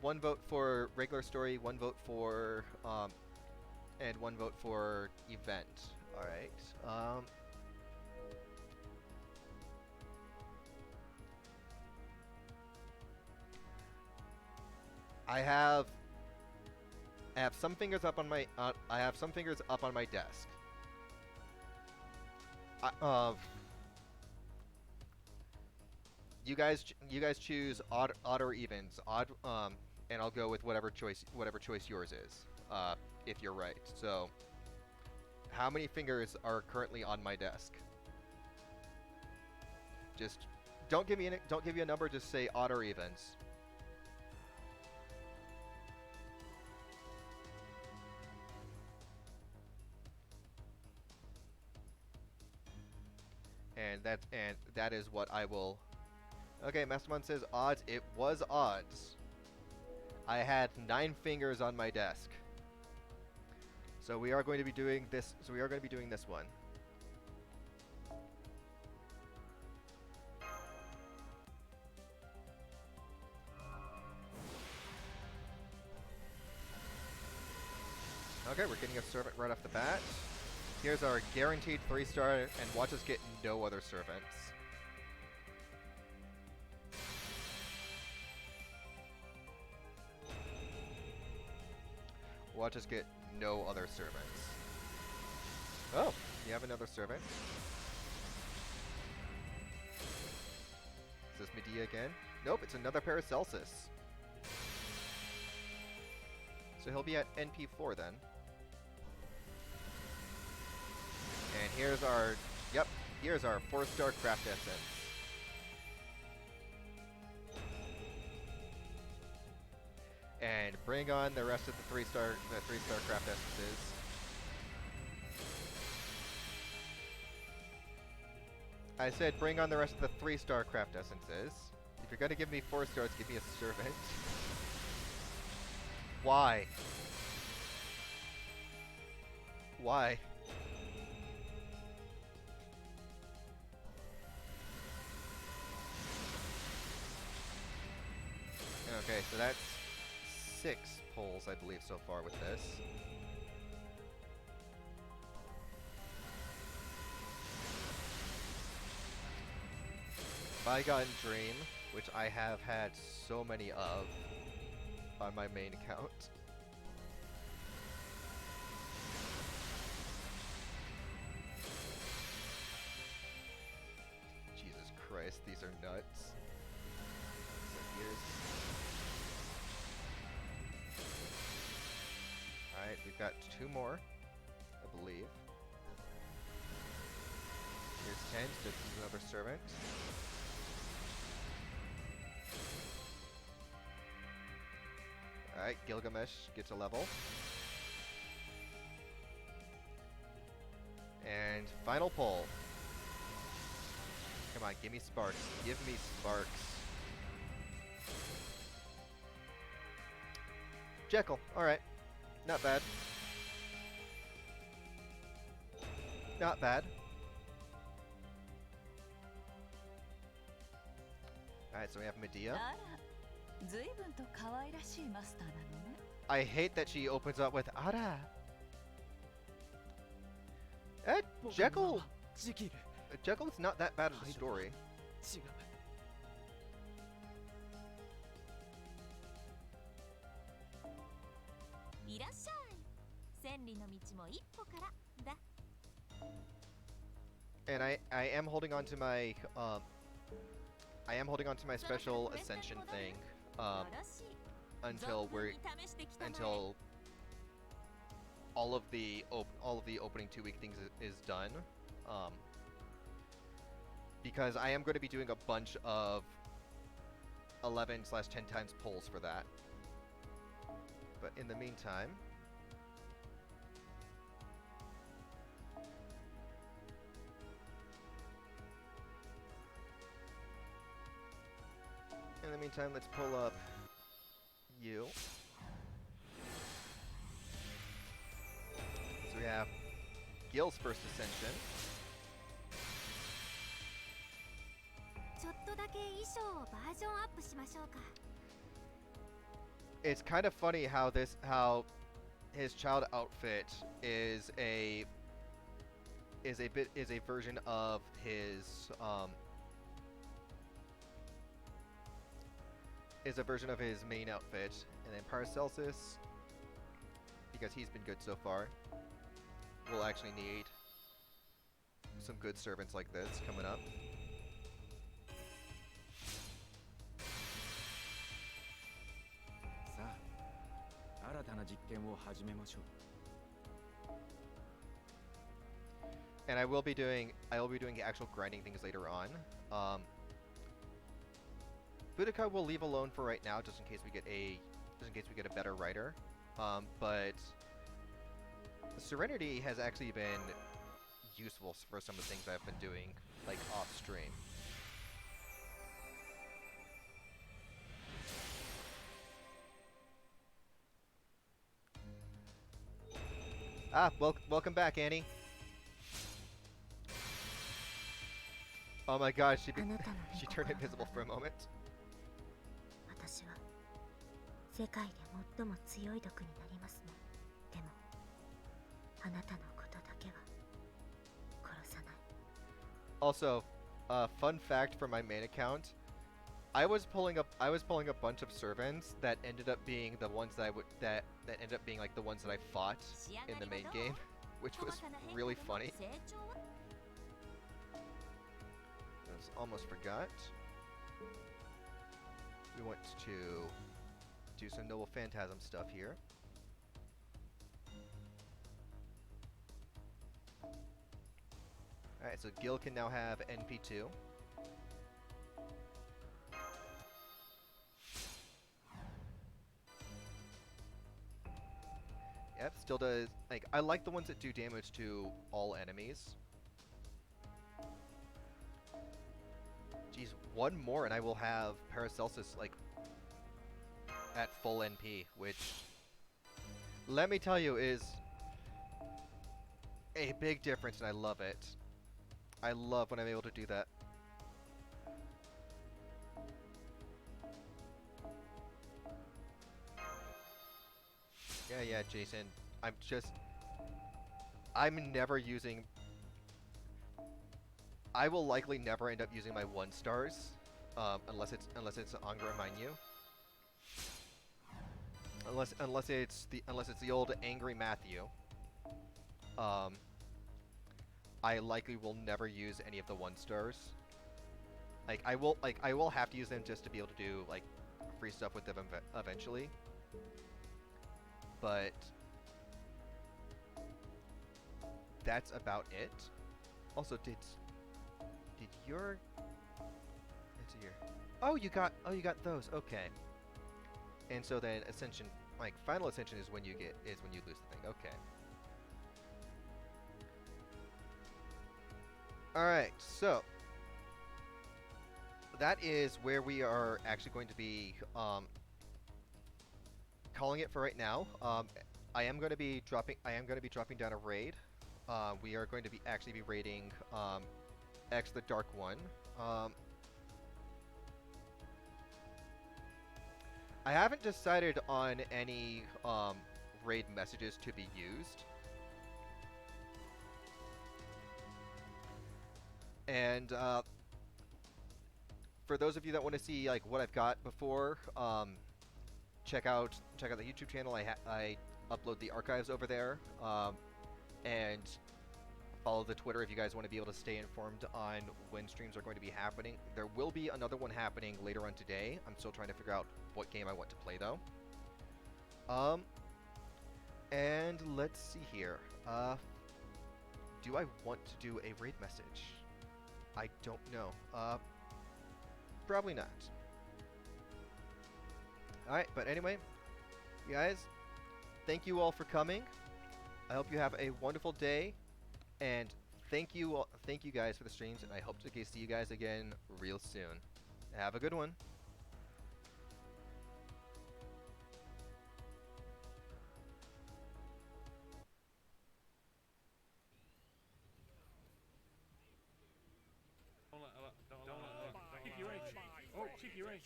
1 vote for regular story, 1 vote for and 1 vote for event. All right. I have some fingers up on my desk. You guys choose odd or evens. Odd and I'll go with whatever choice yours is. If you're right. So how many fingers are currently on my desk? Just don't give me a number, just say odd or evens. And that is what I will. Okay, Mastermon says odds. It was odds. I had 9 fingers on my desk. So we are going to be doing this. So we are going to be doing this one. Okay, we're getting a servant right off the bat. Here's our guaranteed 3-star, and watch us get no other servants. Watch us get no other servants. Oh, you have another servant. Is this Medea again? Nope, it's another Paracelsus. So he'll be at NP4 then. And here's our, here's our 4-star craft essence. And bring on the rest of the 3-star craft essences. I said bring on the rest of the 3-star craft essences. If you're gonna give me 4 stars, give me a servant. Why? Why? Okay, so that's 6 pulls, I believe, so far with this. Bygone Dream, which I have had so many of on my main account. Jesus Christ, these are nuts. So here's... Alright, we've got 2 more, I believe. Here's 10, so this is another servant. Alright, Gilgamesh gets a level. And final pull. Come on, give me sparks. Give me sparks. Jekyll, alright. Not bad. Not bad. Alright, so we have Medea. I hate that she opens up with Ara. Jekyll. Jekyll is not that bad of a story. And I am holding on to my special ascension thing until all of the opening 2-week things is done, because I am going to be doing a bunch of 11/10 times pulls for that. But in the meantime, let's pull up you. So we have Gil's first ascension. It's kind of funny how his child outfit is a version of his main outfit, and then Paracelsus, because he's been good so far, we'll actually need some good servants like this coming up. And I will be doing actual grinding things later on. Boudica we'll leave alone for right now, just in case we get a better writer. But Serenity has actually been useful for some of the things I've been doing, like off stream. Ah, welcome back, Annie. Oh my god, she turned invisible for a moment. 世界で最も強い毒になりますね。でもあなたのことだけは殺さない。 Also, fun fact for my main account, I was pulling a bunch of servants that ended up being the ones that ended up being like the ones that I fought in the main game, which was really funny. Almost forgot. We want to do some Noble Phantasm stuff here. Alright, so Gil can now have NP2. Yep, still does, like, I like the ones that do damage to all enemies. Geez, one more and I will have Paracelsus, like, at full NP, which, let me tell you, is a big difference, and I love it. I love when I'm able to do that. Yeah, Jason. I'm never using... I will likely never end up using my 1-stars, unless it's Angra Mainyu. Unless it's the old Angry Matthew. I likely will never use any of the 1-stars. I will have to use them just to be able to do like free stuff with them eventually. But that's about it. Also, did your... Let's see here. Oh, you got those. Okay. And so then Ascension, like Final Ascension, is when you lose the thing. Okay. All right. So that is where we are actually going to be calling it for right now. I am going to be dropping down a raid. We are going to be raiding X the Dark One. I haven't decided on any raid messages to be used. And for those of you that want to see like what I've got before, check out the YouTube channel. I upload the archives over there, and follow the Twitter if you guys want to be able to stay informed on when streams are going to be happening. There will be another one happening later on today. I'm still trying to figure out what game I want to play though. And let's see here. Do I want to do a raid message? I don't know. Probably not. Alright, but anyway, you guys, thank you all for coming. I hope you have a wonderful day, and thank you guys for the streams, and I hope to see you guys again real soon. Have a good one. Cheeky raid.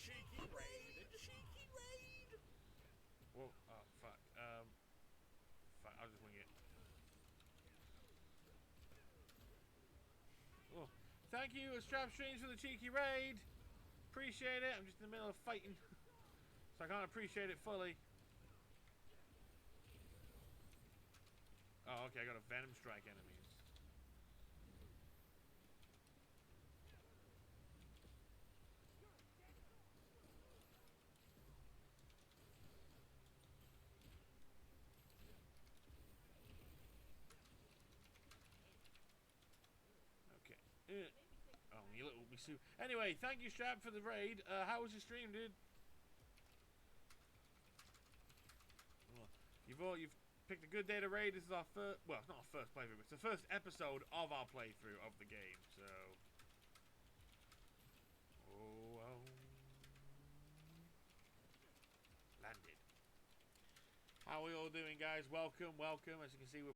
Whoa, oh, fuck. Fuck, I'll just wing it. Oh, thank you, Strap Streams, for the cheeky raid. Appreciate it. I'm just in the middle of fighting, so I can't appreciate it fully. Oh, okay, I got a Venom Strike enemies. Oh, you little Misu. Anyway, thank you, Strap, for the raid. How was your stream, dude? Well, you've picked a good day to raid. This is our first, well, it's not our first playthrough, but it's the first episode of our playthrough of the game, so... Landed. How are we all doing, guys? Welcome. As you can see, we're